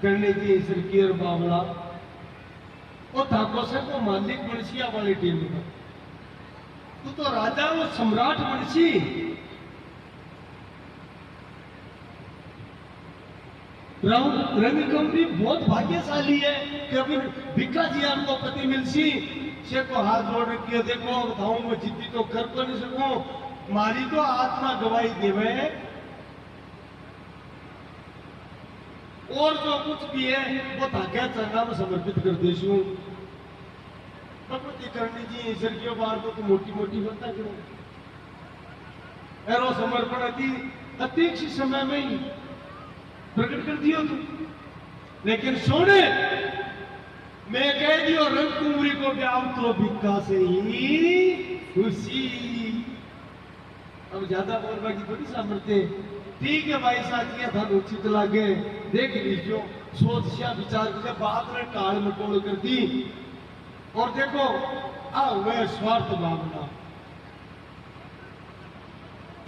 करने की ईश्वर की और बावला और ठाकुर से को मालिक बनसिया वाली टीम का, तो राजा वो सम्राट बनसी। रंग कंपनी बहुत भाग्यशाली है कि अभी भिक्खा जी आपको पति मिलसी से को हाथ जोड़ रखिए, देखो बताऊं मैं जिद्दी तो कर तो नहीं सकूं, मारी तो आत्मा गवाही देवे, और जो कुछ भी है वो ताकत चरना में समर्पित कर देशू। भगवती करनी जी ईश्वर की बार तो मोटी मोटी बनता क्यों, एरो समर्पण अति अतिक्षी समय में ही प्रकट कर दियो तू, लेकिन सोने मैं कह दियो रंग कुमरी को ब्याह तो भिक्खा से ही खुशी। अब ज्यादा बोलने की थोड़ी सामर्थ्य, ठीक है भाई साथिया था उचित लागे, देख लीजिए सोच सिया विचार के बाद में टाल मटोड़ कर दी, और देखो आ वह स्वार्थ भावना,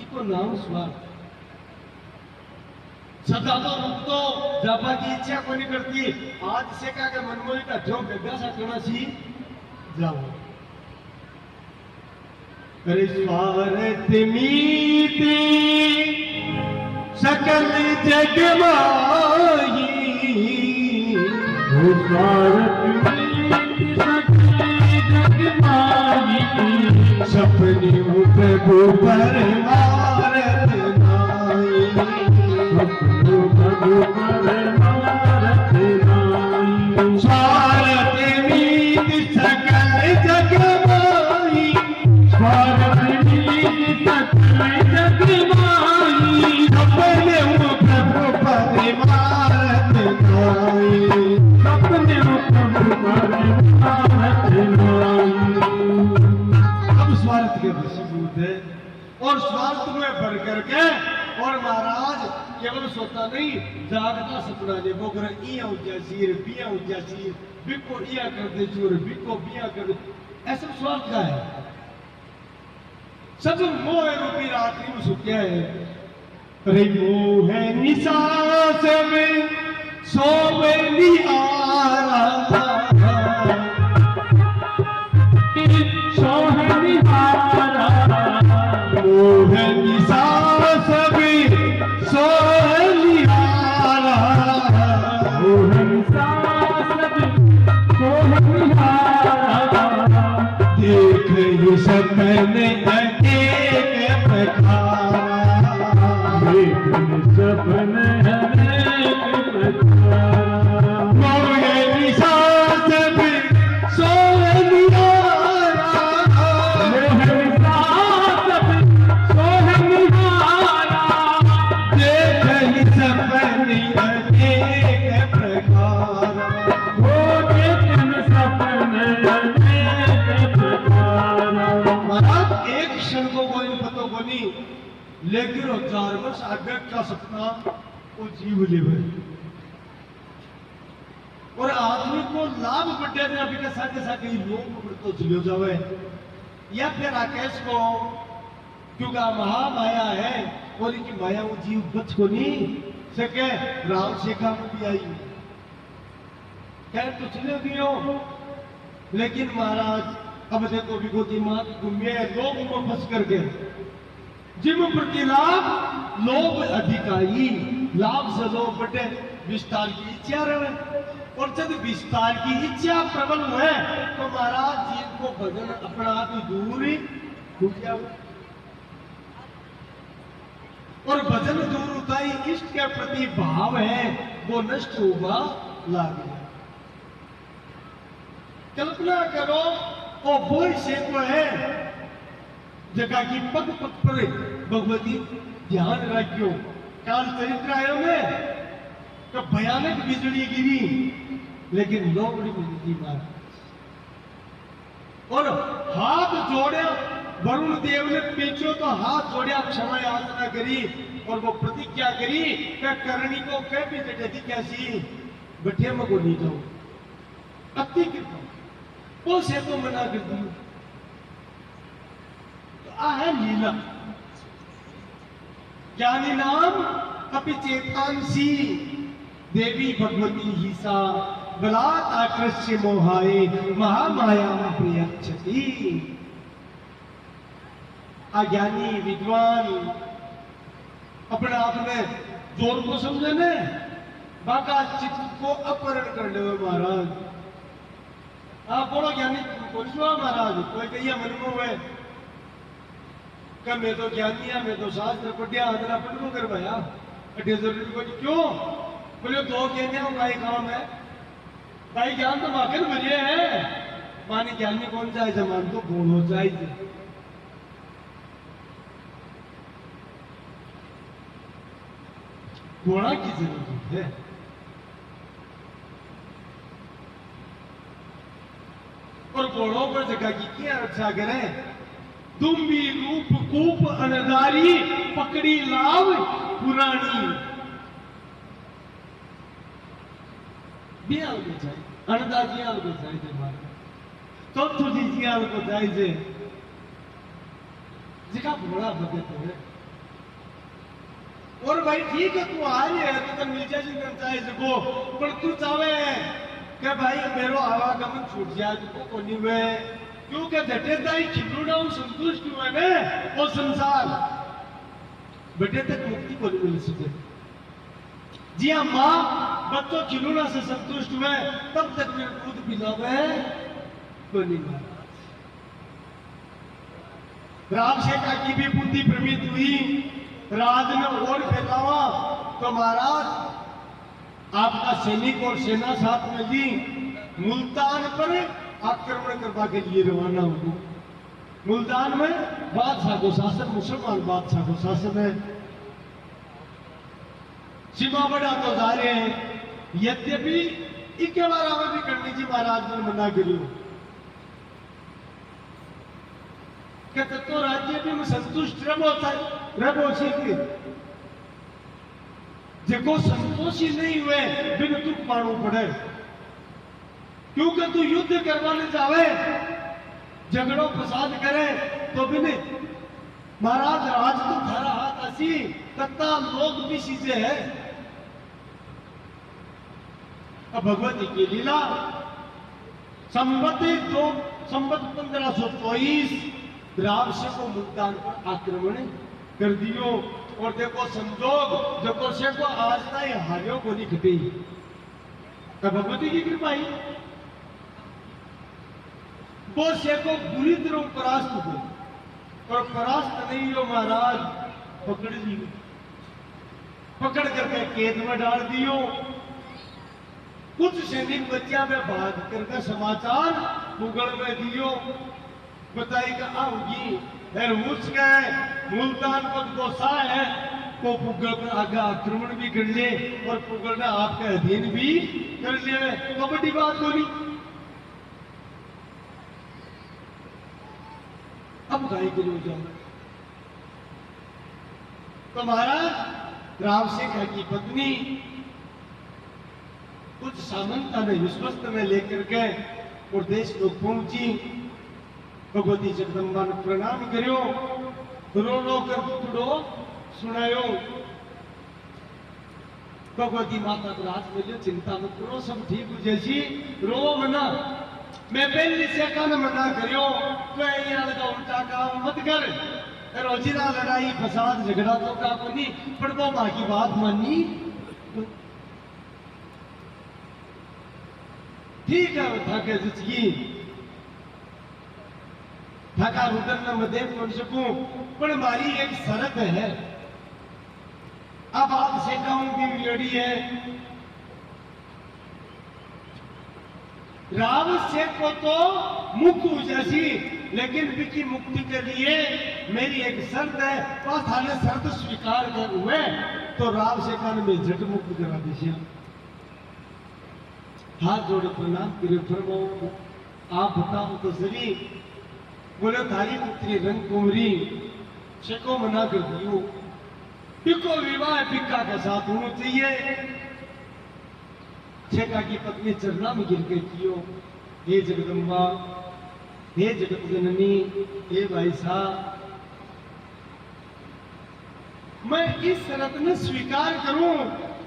इको नाम स्वार्थ। सदा तो रुक तो जापा की इच्छा को नहीं करती, आज से क्या के मनमोही का जो बेगा सा करना सी जाओ। अरे स्वार्थ मीते सकल जग माही, स्वार्थ मीत सकल जग माही, सपने प्रभु परमारथ नाई, सपनो प्रभु परमारथ नाई। स्वार्थ मीत सकल जग माही, स्वार्थ मीत सकल जग माही, सपने प्रभु परमारथ नाई, सपने प्रभु परमारथ नाई। अब स्वार्थ के वशीभूत है, और स्वार्थ में भर करके, और महाराज केवल सोता नहीं, जागता सपना ले बोकर इया उजासीर बिया उजासीर, बिको इया कर दे चोर, बिको बिया कर दे, ऐसा स्वार्थ का है। सब मोह रूपी रात्रि में सुत्या है, अरे मोह निशास में सोवेली आरा सोहनिहारा मोहनी सास भी सोहनिहारा मोहन सासब सोहनिहारा देख ये सपने एक प्रकार देखन सपने अनेक प्रकार मोहनी सास भी सोहनिहारा मोहन सासब सोहनिहारा देख ये सपने एक प्रकार वो देखन सपने अनेक प्रकार महाराज एक क्षण को कोई पतो को नहीं लेकिन 1000 वर्ष आगे का सपना वो जीव लेवे और आदमी को लाभ बढ़े ने अभी के साथ साथ लोग बढ़तो चले जावे या फिर राकेश को क्योंकि महामाया है और इनकी माया वो जीव बच को नहीं सके राम शेखा में भी आई कह तो चले गए हो लेकिन महाराज अब देखो विगो दिमाग घूमे लोग में फंस करके जिम प्रति लाभ लोभ अधिकारी लाभ से लोग बटे विस्तार की इच्छा रहे और जब विस्तार की इच्छा प्रबल है तो महाराज जीव को भजन अपना आप ही दूर ही हो गया और भजन दूर होता ही इष्ट के प्रति भाव है वो नष्ट होगा लागे कल्पना करो वो बोई से तो है जगह की पग पग पर भगवती ध्यान रखियो काल चरित्र आयो में तो भयानक बिजली गिरी लेकिन लोमड़ी बिजली मार और हाथ जोड़े वरुण देव ने पीछे तो हाथ जोड़े क्षमा याचना करी और वो प्रतिज्ञा करी कि करणी को कह भी जटी कैसी बैठे में को नहीं जाऊं अति कृपा वो से तो मना कर दी तो आ है लीला ज्ञानी नाम अपि चेतांसी देवी भगवती हिसा बलात् आकृष्य मोहाए महामाया प्रियच्छति अज्ञानी विद्वान अपने आप में जोर को समझे ने बाका चित्त को अपहरण कर ले महाराज आप बोलो ज्ञानी बोलो महाराज कोई कहिए मन में हुए मैं तो ज्ञानी है मैं तो शास्त्र पढ़िया आदरा पढ़ को करवाया अटे जरूरी को क्यों बोले दो कहने हो भाई काम है भाई ज्ञान तो माखन भरिए है माने ज्ञानी कौन जाए जमान तो गुण हो जाए गुणा की जरूरत है और घोड़ों पर जगह की क्या रक्षा करें तुम भी रूप कूप अनदारी पकड़ी लाभ पुरानी बियाल को चाहिए अनदाजियाल को चाहिए मारे तो तुझी जियाल को चाहिए जिका घोड़ा भगत है और भाई ठीक है तू आ रही है तो मिल जाए चाहिए सको पर तू चाहे कि भाई मेरो आवागमन छूट जाए तो कोनी हुए क्योंकि जटेदाई खिलौना संतुष्ट हुए ने वो संसार बेटे तक मुक्ति को नहीं मिल सके जी हाँ माँ बच्चों खिलौना से संतुष्ट हुए तब तक मेरे दूध पिलावे तो नहीं महाराज राम शेखा की भी बुद्धि प्रमित हुई राज ने और फैलावा तो महाराज आपका सैनिक और सेना साथ में ली मुल्तान पर आक्रमण करवा के लिए रवाना हुई मुल्तान में बादशाह को शासन मुसलमान बादशाह को शासन है सीमा बढ़ा तो जा रहे हैं यद्यपि इके बार हमें भी करनी जी महाराज ने मना करियो कहते तो राज्य भी में संतुष्ट रहो सीखे देखो संतोषी नहीं हुए बिन दुख मानू पड़े क्योंकि तू युद्ध करवाने जावे झगड़ो प्रसाद करे तो बिन महाराज राज तो थारा हाथ ऐसी तत्ता लोग भी सीजे है अब भगवती की लीला संवत 1524 रावसे को मुल्तान पर आक्रमण कर दियो। और देखो संजोग जो से को आज तक हारियो को नहीं खटी। तब भगवती की कृपा ही वो से को बुरी तरह परास्त हो। और परास्त नहीं हो महाराज, पकड़ लियो, पकड़ करके कैद में डाल दियो। कुछ सैनिक बच्चा में भाग करके समाचार मुगल में दियो, बताई का आओगी फिर मुझ गए मुल्तान पर गोसा है को पुगल पर आगे आक्रमण भी कर ले और पुगल ने आपके अधीन भी कर ले। तो बड़ी बात बोली। अब गाय के लिए जाओ तो महाराज राव सिंह की पत्नी कुछ सामंता ने विश्वस्त में लेकर के और देश को पहुंची। भगवती जगदम्बा ने प्रणाम करो, रो रो कर टुकड़ो सुनायो। भगवती माता को हाथ में लियो, चिंता मत करो, सब ठीक हो जैसी रो मना। मैं पहले से कान मना करियो तो यहाँ का उल्टा काम मत कर। रोजीना लड़ाई फसाद झगड़ा तो का कोनी, पर वो माँ की बात मानी ठीक है। थके जिसकी थका रुदन में मदे कर सकूं, पर हमारी एक शर्त है। अब आपसे कहूं भी लड़ी है राव से को तो मुक्त हो जैसी, लेकिन विकी मुक्ति के लिए मेरी एक शर्त है। और थाने शर्त स्वीकार कर हुए तो राव से कान में झट मुक्त करा दीजिए। हाथ जोड़ प्रणाम करे, फरमाओ आप बताओ तो सही। बोले थारी पुत्री रंग कुमरी से को मना कर दियो, बिको विवाह बिक्का के साथ होना चाहिए। छेका की पत्नी चरना में गिर के कियो, हे जगदम्बा, हे जगत जननी, हे भाई साहब, मैं इस शर्त में स्वीकार करूं,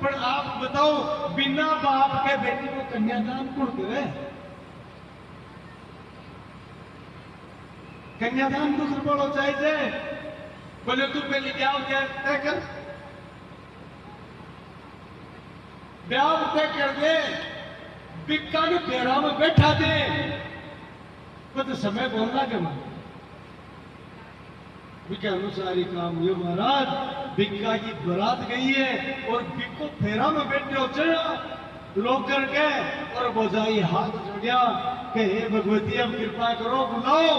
पर आप बताओ बिना बाप के बेटी को कन्यादान कौन करे? कन्यादान तो सिर्फ बड़ो चाहिए। बोले तू पहले ब्याह तय कर, ब्याह तय कर दे, बिक्का के पैरा में बैठा दे। तो समय बोलना के मैं के अनुसार ही काम हुए महाराज। बिक्का की बारात गई है और बिक्को फेरा में बैठे हो चढ़ा रोक करके और बजाई हाथ जोड़िया कि हे भगवती अब कृपा करो बुलाओ।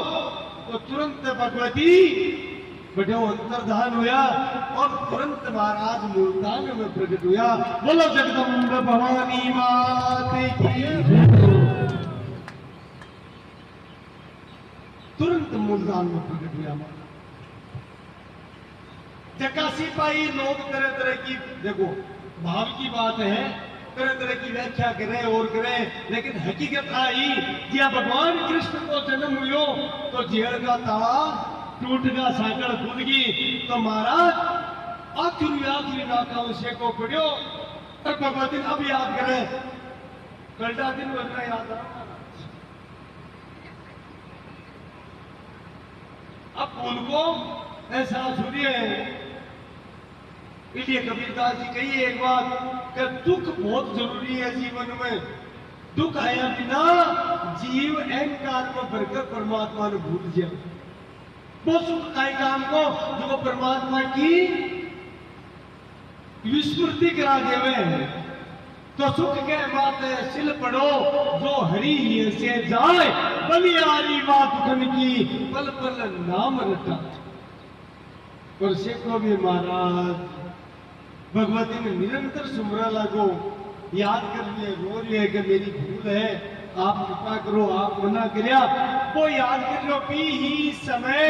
तो तुरंत भगवती बड़े अंतर्धान हुआ और तुरंत महाराज मुल्तान में प्रकट हुआ। बोलो जगदम्बा भवानी माते की। तुरंत मुल्तान में प्रकट हुआ। जका सिपाही लोग तरह तरह की, देखो भाव की बात है, तरह तरह की व्याख्या करें और करें, लेकिन हकीकत आई कि भगवान कृष्ण को जन्म हुआ तो जेल का ताला टूट गया, साकड़ खुद गई। तो महाराज आखिरी नाका उसे को पड़ो और भगवती अब याद करें, कलटा दिन बनना याद रहा। अब उनको ऐसा सुनिए, इसलिए कबीरदास जी कहिए एक बात कि दुख बहुत जरूरी है जीवन में। दुख आया बिना जीव अहंकार को भरकर परमात्मा ने भूल जाए। वो सुख खाए काम को जो परमात्मा की विस्मृति करा देवे। तो सुख के माते सिल पड़ो जो हरि से जाए, बलियारी बात दुखन की पल पल नाम रटा। और से को भी महाराज भगवती ने निरंतर सुमरा लागो, याद कर लिए, रो लिए कि मेरी भूल है, आप कृपा करो, आप मना करिया। वो याद कर लो पी ही समय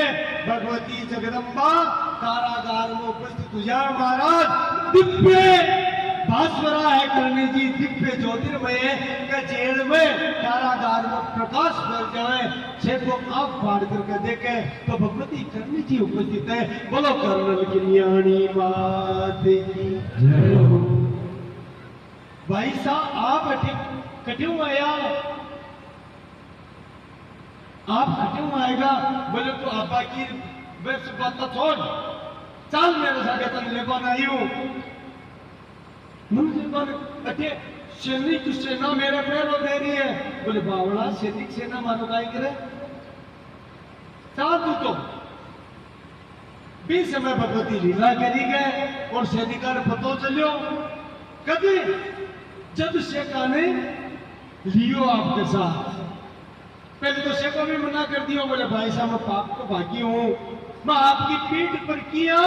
भगवती जगदम्बा कारागार में उपस्थित हुआ। महाराज दिव्य भास्वरा है करनी जी, दिव्य ज्योतिर्मय के जेल में कारागार में प्रकाश फैल जाए। छे को आप फाड़ करके देखे तो भगवती करनी जी उपस्थित है। बोलो कर्नल कल्याणी मात की जय हो। भाई साहब आप कट्यों आया, आप कट्यों आएगा? बोले तो आपा की बस बात छोड़, चल मेरे साथ तन लेबान आई हूं। मुझे अटे सैनिक सेना मेरे पैरों दे रही है। बोले बावड़ा सैनिक सेना मानो काय करे, चल तू तो भी समय भगवती लीला करी गए और सैनिका ने पतो चलियो कभी जब शेखा ने लियो आपके साथ। पहले तो शेखा भी मना कर दिया, बोले भाई साहब मैं पाप को भागी हूं, मैं आपकी पीठ पर किया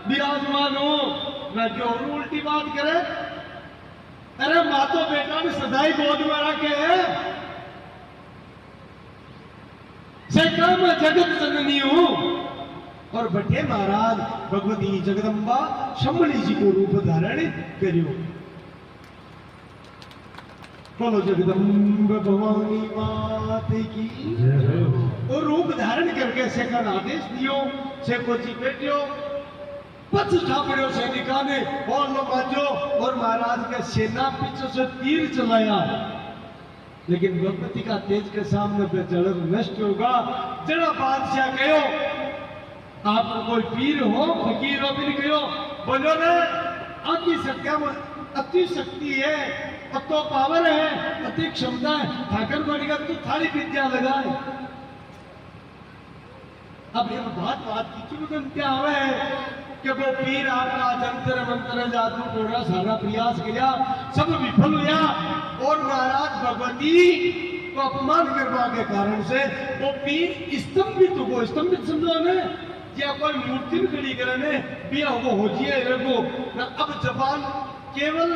विराजमान हूं, मैं जो उल्टी बात करे। अरे माँ तो बेटा ने सदाई गोद में रखे है, शेखा मैं जगत जननी हूं। और बटे महाराज भगवती जगदम्बा शंभली जी को रूप धारण करियो। बोलो जगदम्ब भवानी मात की। और रूप धारण करके शेखा ने आदेश दियो, शेखो जी बैठियो, पछ ठापड़ियो सैनिका ने और लो बाजो। और महाराज के सेना पीछे से तीर चलाया, लेकिन भगवती का तेज के सामने पे जड़ नष्ट होगा। जड़ा बादशाह कहो आप कोई पीर हो फकीर हो भी कहो, बोलो ना अति सत्या में अति शक्ति है, अतो पावर है, अति क्षमता है, ठाकर बनेगा तू थाली विद्या लगाए। अब ये बात की चुन क्या है कि वो पीर आपका जंतर मंत्र जादू टोड़ा सारा प्रयास किया, सब विफल हुआ। और महाराज भगवती को अपमान करवा के कारण से वो पीर स्तंभित समझो ने, या कोई मूर्ति भी खड़ी करने बिया वो हो जिए रखो ना। अब जबान केवल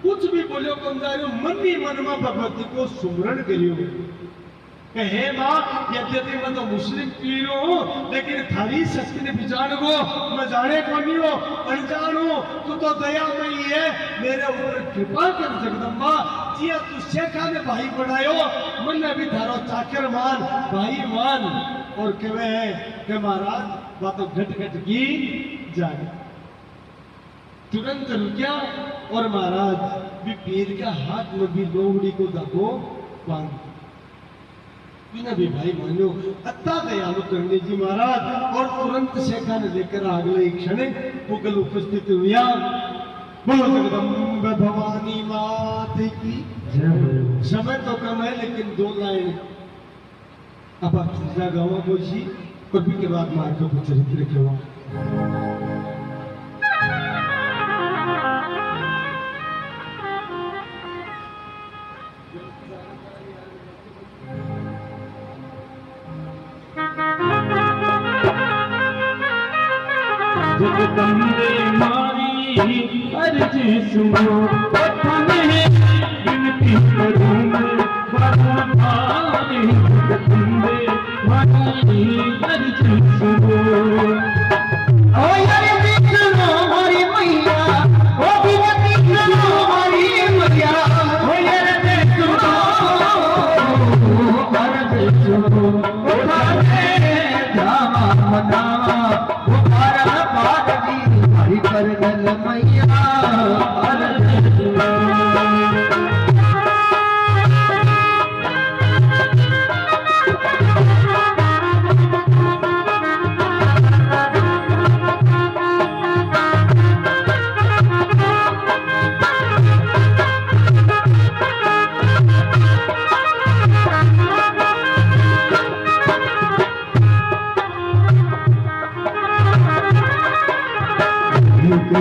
कुछ भी बोलो कम जाए, मन ही मन में भगवती को सुमरण करियो। हे माँ यद्यपि मैं तो मुस्लिम पीर हूं, लेकिन थारी शक्ति ने बिचार को मैं जाने को नहीं हो, अनजान हूं, तू तो दयामयी है, मेरे ऊपर कृपा कर जगदम्बा। जिया तू शेखा ने भाई बनायो, मन ने भी थारो चाकर मान भाई मान। और कहे है कि महाराज बातों घट घट की जाए। तुरंत रुकिया और महाराज भी पीर का हाथ में भी लोहड़ी को दबो बांध बिना भी भाई मानो। अत्ता दयालु करने जी महाराज। और तुरंत शेखा ने लेकर अगले क्षण पुगल उपस्थित हुआ। बोलो जगदम्ब भवानी मात की। समय तो कम है, लेकिन 2 लाइन अब आप तीसरा गाँव बोझी और भी के बाद मार्ग को चरित्र के जगदम्बे मारी अर्जी सुनो, तुम्हें विनती करूं बारी। जगदम्बे मारी अर्जी सुनो, ओ यार सुनो हमारी मैया, ओ विनती सुनो हमारी मैया, ओ यार सुनो अर्जी सुनो। कर गल मैया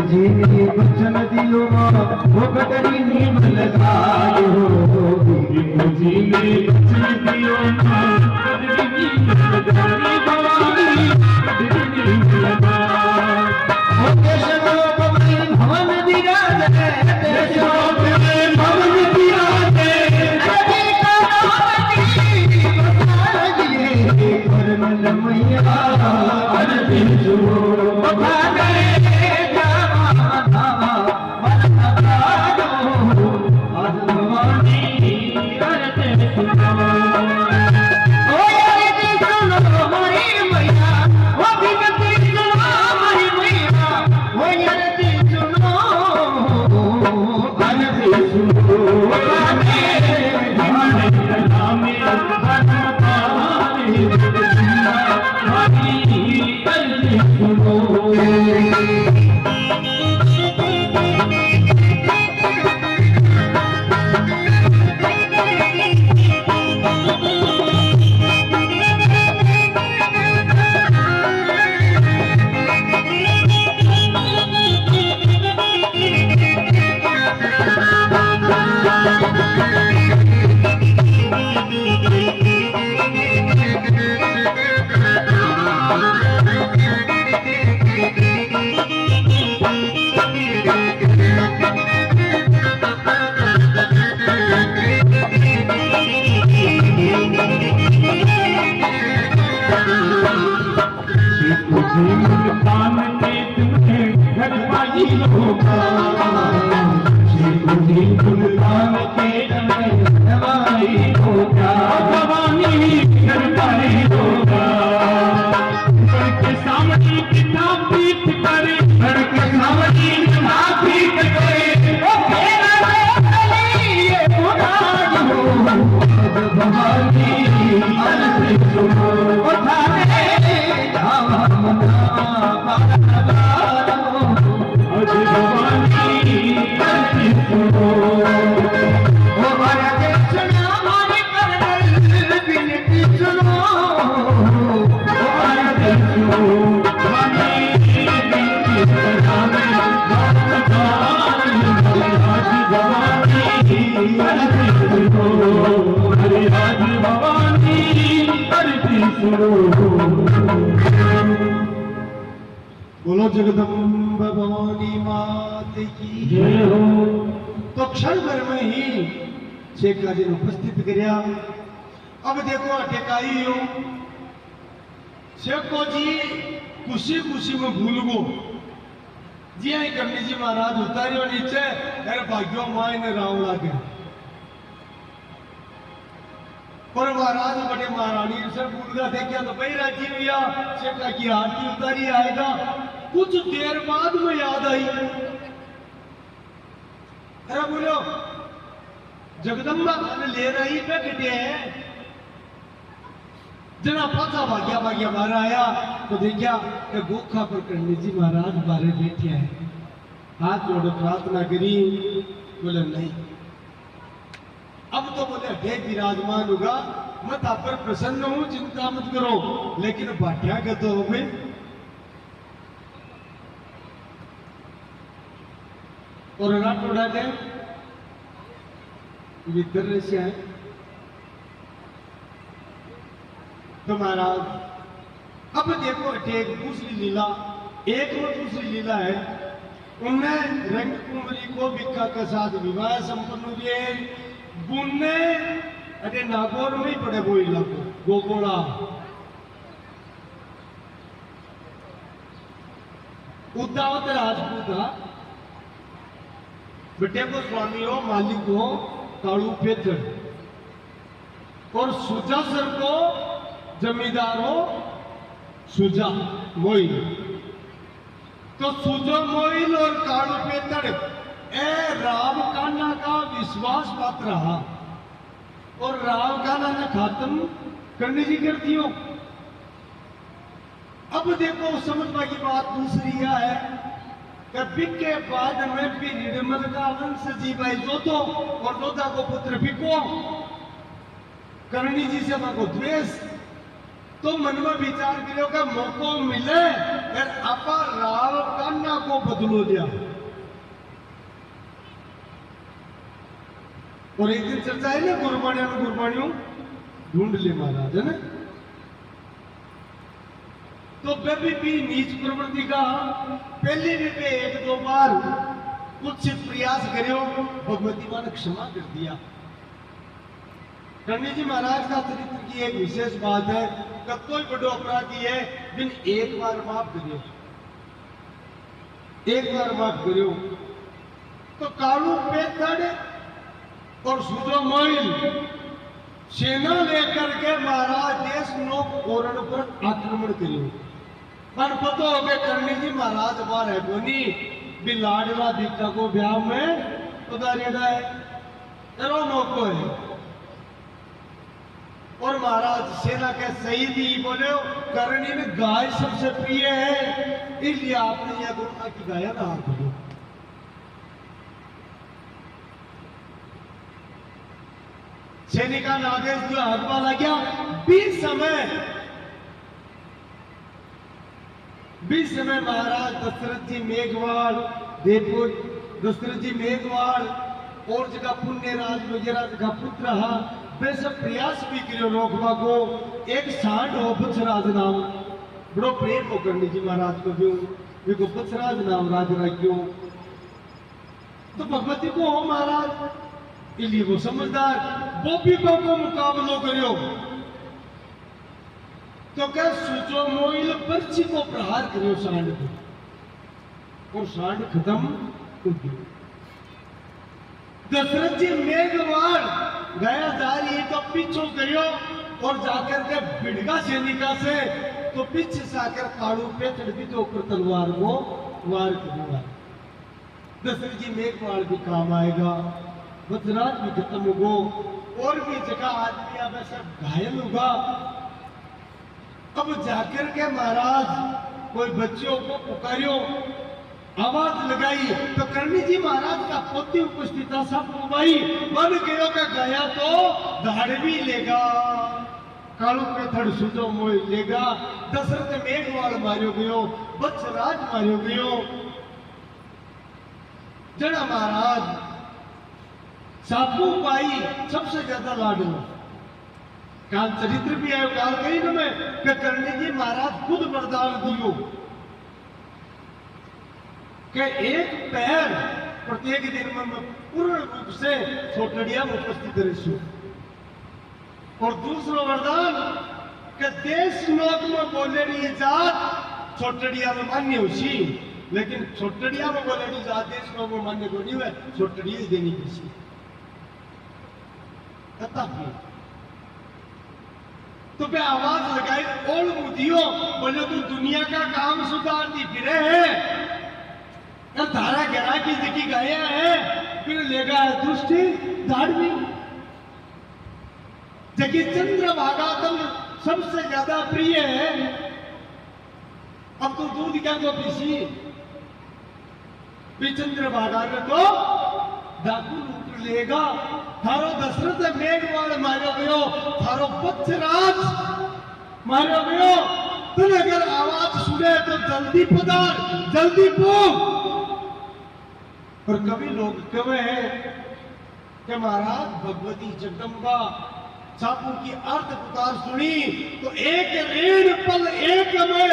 जी वचन दियो वो कटरी नीम लगायो। जी ने वचन दियो कटरी नीम लगाई भवानी, कटरी नीम लगाई। ओ केशव में भवन विराजे, केशव में भवन विराजे, नदी का नदी बता दिए करमल मैया अर्जी सुनो। भागे सुनो। गुणगान के नवाई होगा भवानी नरवाई होगा के सामने कितना पीठ करे के सामने कितना पीठ करे ओ भवानी अर्थ सुनो उठाने धाम बोलो जगदम्ब भवानी मात की जय हो। तो क्षण भर में ही शेखा जी ने उपस्थित करया। अब देखो अटेकाई हो शेखो जी खुशी खुशी में भूल गो जी आई करनी जी महाराज उतारियो नीचे अरे भाग्यो माय ने राव लागे और महाराज बड़े महारानी से भूल गया देखा तो भाई राजी भैया शेखा की आरती उतारी आएगा। कुछ देर बाद में याद आई अरे बोलो जगदम्बा ले रही पे कटे है जना पाचा भाग्या भाग्या मारा आया तो देखा कि गोखा पर करनी जी महाराज बारे बैठे हैं हाथ जोड़ो प्रार्थना करी बोले नहीं अब तो बोले हे विराजमान होगा मत आप पर प्रसन्न हूं चिंता मत करो लेकिन बाटिया के तो हो गए और राठौड़ा ने विद्र से है तो महाराज अब देखो एक दूसरी लीला एक और दूसरी लीला है उनमें रंग कुंवरी को भिक्खा के साथ विवाह संपन्न हुए बुनने अरे नागौर में ही पड़े वो इलाको गोगोड़ा उद्दावत राजपूत था बेटे को स्वामी हो मालिक हो कालू पेथर और सुजा सर को जमींदार हो सुजा मोइल तो सुजा मोइल और कालू पेथर ए राम कान्हा का विश्वास पात्र रहा और राम कान्हा ने खात्म करने की करती हो। अब देखो समझने की बात दूसरी यह है कि के बाद में भी निर्मल का वंश जी भाई जोतो और जोधा को पुत्र बिको करणी जी से को द्वेष तो मन में विचार करो कि मौको मिले और आपा राव कान्हा को बदलो दिया और एक दिन चर्चा है ना गुरबाणियों ढूंढ ले महाराज है ना तो भी नीच प्रवृत्ति का पहले भी पे एक दो बार कुछ प्रयास करो भगवती मां ने क्षमा कर दिया। करणी जी महाराज का चरित्र की एक विशेष बात है कि कोई बड़ो अपराधी है बिन एक बार माफ करियो एक बार माफ करियो तो कालू पेथड़ और सुजो मोइल सेना लेकर के महाराज देश लोग कोरण पर आक्रमण करियो पर पता हो गया करणी जी महाराज बार है कोनी भी लाडला भिक्खा को ब्याह में उदारेगा है तेरो मौको है और महाराज सेना के शहीदी बोले करणी में गाय सबसे प्रिय है इसलिए आपने यह गुरुना की गाया ना हाथ बोलो सैनिका ने आदेश दिया हकवा लग गया 20 समय महाराज दशरथ जी मेघवाल देवपुर दशरथ जी मेघवाल और जगह पुण्य राज वगैरह का पुत्र रहा वे सब प्रयास भी करो रोकवा को एक सांड हो पुछराज नाम बड़ो प्रेम हो करनी जी महाराज को भी को पुछराज नाम राज राज्यों तो भगवती को हो महाराज इसलिए वो समझदार वो भी को मुकाबलो करो तो क्या सुजो मोइल पर्ची को प्रहार करो सांड को और सांड खत्म हो गया दशरथ जी मेघवाड़ गया जा रही तो पीछो करियो और जाकर के बिड़गा सैनिका से तो पीछे से आकर काड़ू पे चढ़ी तो ऊपर तलवार को वार करूंगा। दशरथ जी मेघवाड़ भी काम आएगा, वज्रराज भी खत्म होगो और भी जगह आदमी अब सब घायल होगा। अब जाकर के महाराज कोई बच्चों को पुकारियो, आवाज लगाई तो करणी जी महाराज का पोती उपस्थित था। सब भाई बन गयो का गया तो धाड़ भी लेगा, कालू पे थड़ सुजो मोह लेगा। दशरथ मेघवाड़ मारियो गयो, वत्सराज मारियो गयो। जना महाराज सापू पाई सबसे ज्यादा लाडलो। काल चरित्र भी है, काल गई ना मैं कि करणी जी महाराज खुद वरदान दियो कि एक पैर प्रत्येक दिन में मैं पूर्ण रूप से छोटड़िया में उपस्थित रहूं। और दूसरा वरदान कि देश लोक में बोले रही जात छोटड़िया में मान्य होशी, लेकिन छोटड़िया में बोले रही जात देश लोक में मान्य को नहीं हुआ, छोटड़िया ही देनी किसी तथापि तो पे आवाज लगाई ओल मुदियो बोले तू दुनिया का काम सुधारती फिरे है, धारा गहरा की जिकी गाया है, फिर लेगा दृष्टि धार्मी जबकि चंद्रभागा तुम सबसे ज्यादा प्रिय है। अब तो दूध क्या को पीसी भी चंद्रभागा ने तो डाकू लूट लेगा। थारो दशरथ मेघवाड़ मारो गयो, थारो वत्सराज मारो गयो। तुम अगर आवाज सुने तो जल्दी पधार, जल्दी पहुंच। और कभी लोग कहे हैं कि महाराज भगवती जगदम्बा सापू की अर्थ पुकार सुनी तो एक रेण पल एक में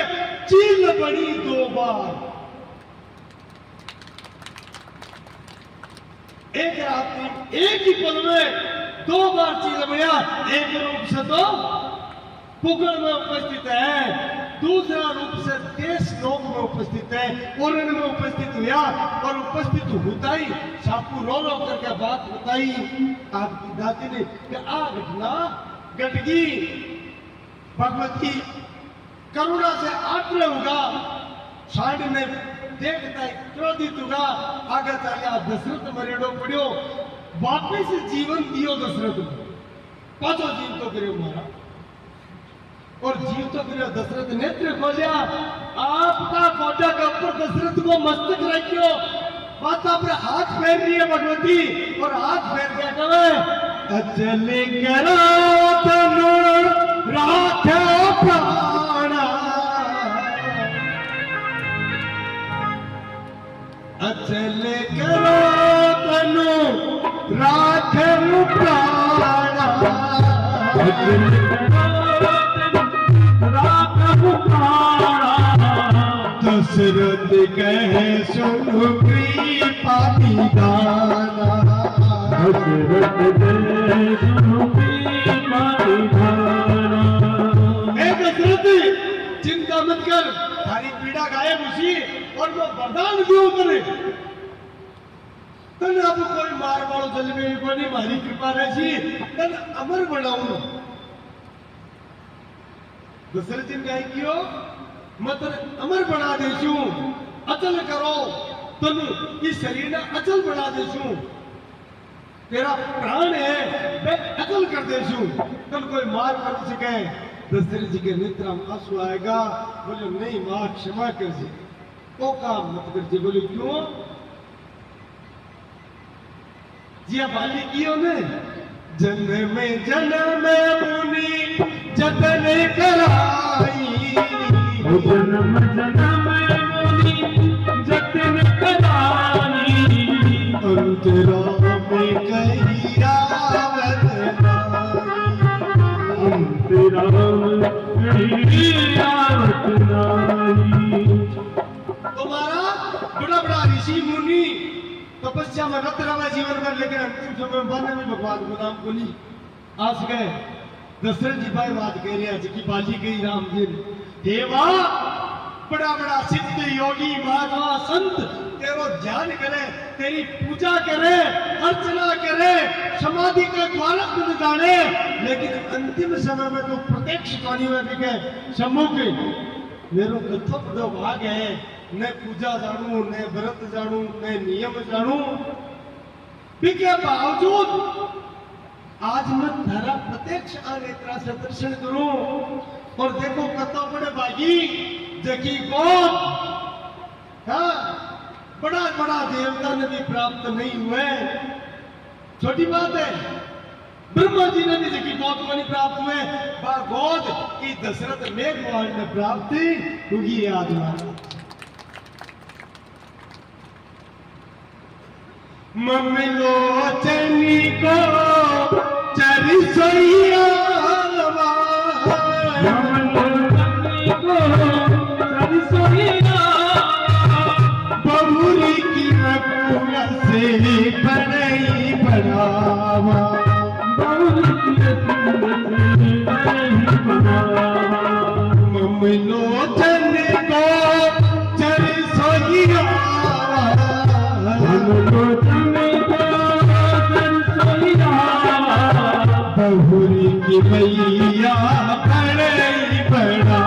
चील बड़ी दो बार। एक रात्रि एक ही पल में दो बार चील बया। एक रूप से तो पुगल में उपस्थित है, दूसरा रूप से देश लोक में उपस्थित है, उरण में उपस्थित हुआ और उपस्थित होता ही सापू रो रो करके बात बताई आपकी दादी ने कि आ घटना घट गई। भगवती करुणा से आग्रह होगा, साइड में देखता है क्रोधित होगा। आगे चलिया दशरथ मरेड़ो पड़ियो, वापिस जीवन दियो दशरथ को, पांचों जीव तो करो मारा और जीव तो करो। दशरथ नेत्र खोलिया, आपका कोटा के ऊपर दशरथ को मस्तक रखियो। माता पर हाथ फेर रही है भगवती और हाथ फेर क्या कहे अचल करो तनु राखे प्राणा, अचल करो तनु राखे प्राणा, अचल राखहु प्राणा। दशरथ कहे सुनु कृपा निधाना, दशरथ कहे सुनु कृपा निधाना। हे दशरथ चिंता मत कर, थारी पीड़ा गायब हुई और वो वरदान क्यों करे। तन अब कोई मार वालो जल में कोई मारी कृपा रही तन अमर बनाऊ। दशरथ जी कहे क्यों मत अमर बना देशू, अचल करो तन इस शरीर ने अचल बना देशू। तेरा प्राण है मैं अचल कर देशू, तन कोई मार कर सके। दशरथ जी के नेत्र में आंसू आएगा, बोले नहीं मां क्षमा कर जी, वो काम मत कर जी। बोले क्यों जिया बाली कियो ने जन्म में मुनि जतन कराई, जन्म जन्म मुनि जतन कराई। अंतरा में कही आवत अंतरा कही आवत नाई। तुम्हारा बड़ा बड़ा ऋषि मुनि तपस्या में रत रहा जीवन भर, लेकिन अंतिम समय में बनने में भगवान को नाम को नहीं आस गए। दशरथ जी भाई बात कह रहे हैं कि बाली गई राम जी देवा बड़ा बड़ा सिद्ध योगी महात्मा संत तेरो ध्यान करे, तेरी पूजा करे, अर्चना करे, समाधि के द्वारा तुझ जाने, लेकिन अंतिम समय में तो प्रत्यक्ष पानी में दिखे सम्मुख मेरो कथो बड़ो भाग है, न पूजा जानू, न व्रत जानू, न नियम जानू, के बावजूद आज मैं थारा प्रत्यक्ष आ नेत्रा से दर्शन करूं और देखो कतो बड़े भागी जकी गोद, हाँ, बड़ा बड़ा देवता ने भी प्राप्त नहीं हुए, छोटी बात है। ब्रह्मा जी ने भी जकी गोद को नहीं प्राप्त हुए, बा गोद की दशरथ मेघवाल ने प्राप्ति हुई आत्मा। मम्मी चनी को चरिसैया बहुरी की रकुआ से बड़ई बढ़ावा, मम्मी चन को चरिसैया बहुरी की मैया बड़ई बड़ा,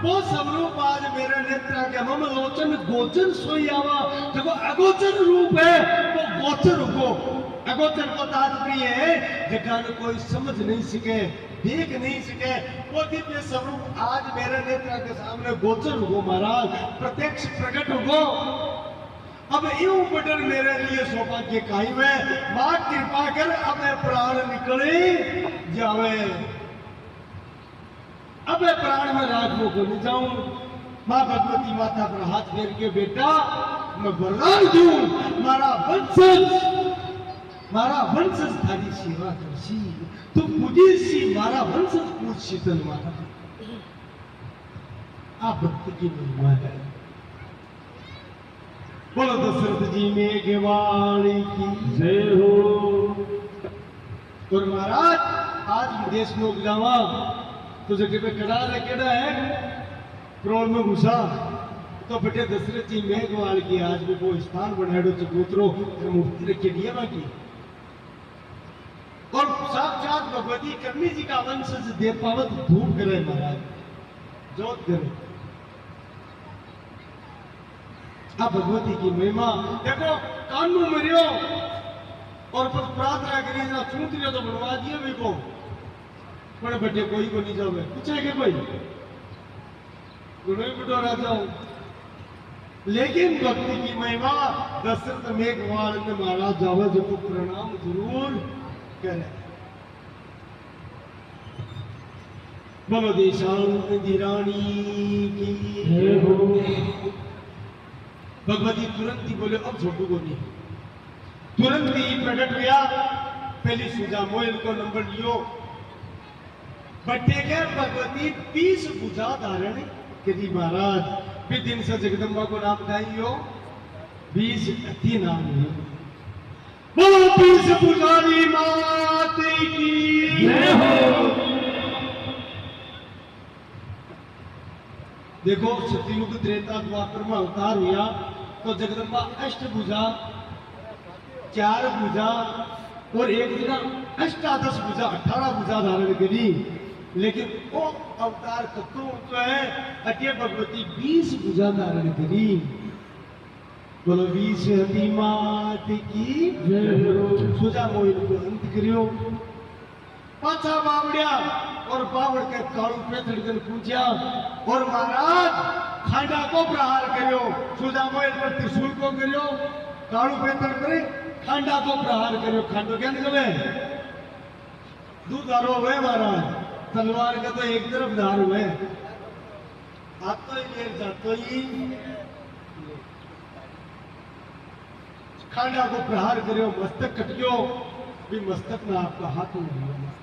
वो सब रूप आज मेरे नेत्र के मम लोचन गोचर सोई आवा, देखो अगोचर रूप है वो गोचर को, अगोचर को तात्पर्य है जगह कोई समझ नहीं सके, देख नहीं सके, वो दिव्य स्वरूप आज मेरे नेत्र के सामने गोचर हो महाराज, प्रत्यक्ष प्रकट हो। अब यूं बटन मेरे लिए सौभाग्य काई में मां कृपा कर अब प्राण निकले जावे, अब प्राण में राखो को नहीं जाऊं। मां भगवती माता पर हाथ फेर के बेटा मैं वरदान दूं, मारा वंशज थारी सेवा करसी, तू पूजी सी मारा वंशज पूज शीतल मारा। आप भक्ति की महिमा है। बोलो दशरथ जी मेघवाणी की जय हो। और महाराज आज विदेश में जावा तो जगह पे कड़ा है, केड़ा है प्रोल में घुसा तो बेटे दशरथ जी मेघवाल की आज भी वो स्थान बनाड़ो चकोतरो मूर्ति रखे दिया बाकी, और साक्षात भगवती कर्मी जी का वंशज दे पावत धूप करे महाराज, जोत करे। अब भगवती की महिमा देखो, कानू मरियो और कुछ प्रार्थना करी ना चूंतियो तो बनवा दियो भी को, पर बेटे कोई को नहीं जावे, पूछे के कोई गुरु बिटोरा जाओ। लेकिन भक्ति की महिमा दशरथ मेघवाल ने महाराज जावे जो प्रणाम जरूर करे। बोलो देशांती रानी की जय हो। भगवती तुरंत ही बोले अब छोटू को नहीं, तुरंत ही प्रकट हुआ, पहली सुजा मोयल को नंबर लियो, बट्टे के भगवती 20 भुजा धारण करी महाराज, फिर दिन से जगदम्बा को नाम दाइयो 20 अति नाम है। बोलो 20 भुजारी माते की जय हो। देखो सतयुग त्रेता द्वापर में अवतार हुआ तो जगदम्बा अष्टभुजा, 4 भुजा और एक जगह अष्टादश भुजा 18 भुजा धारण करी, लेकिन वो अवतार तत्व तो है अटे भगवती 20 भुजा धारण करी। बोलो 20 हती मात की जय। सुजा मोहिल को अंत करियो, पाछा बावड़िया और बावड़ के कालू पे थड़कन पूछा और महाराज खांडा को प्रहार करियो, सुजा मोहिल पर त्रिशूल को करियो, कालू पे थड़करे खांडा को प्रहार करियो। खांडो क्या निकले दूध आरो हुए महाराज, तलवार का तो एक तरफ धार हुए, आतो ही लेर जातो ही खांडा को प्रहार करियो, मस्तक कटियो भी मस्तक में आपका हाथ नहीं है।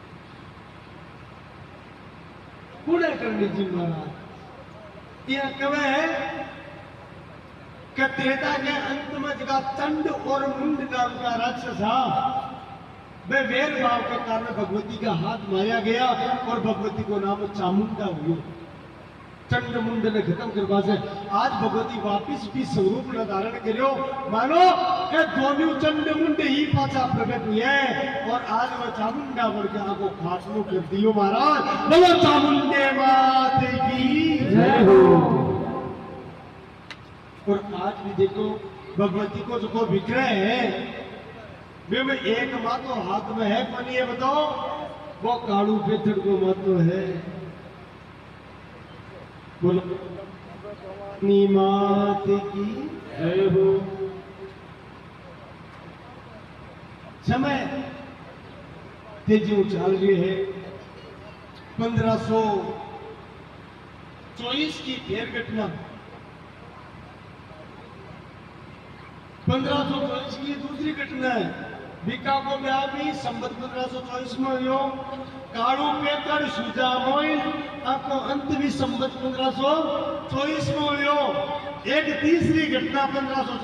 पूरे करने जी महाराज यह कवे त्रेता के अंत में जगह चंड और मुंड नाम का राक्षस था, वे वेर भाव के कारण भगवती का हाथ मारा गया और भगवती को नाम चामुंडा हुई। चंड मुंड ने खत्म करवा से आज भगवती वापिस भी स्वरूप न धारण करो। मानो के दोनों चंड मुंड ही पाचा प्रकट हुए और आज वो चामुंडा बढ़ के आगो खाटलो कर दियो। महाराज बोलो चामुंडे मात की जय हो। और आज भी देखो भगवती को जो विग्रह है वे में एक मातो हाथ में है, कौन ये बताओ? वो काड़ू पेथड़ को मातो है। बोलो मात की जय हो। समय तेजी उछाल रही है। 1524 की ढेर घटना, 1524 की दूसरी घटना है। बिकागो में भी संबत 1524 में यो काड़ू पेकड़ सुजा मोई आपको अंत भी संबत 1524 में यो। एक तीसरी घटना 1500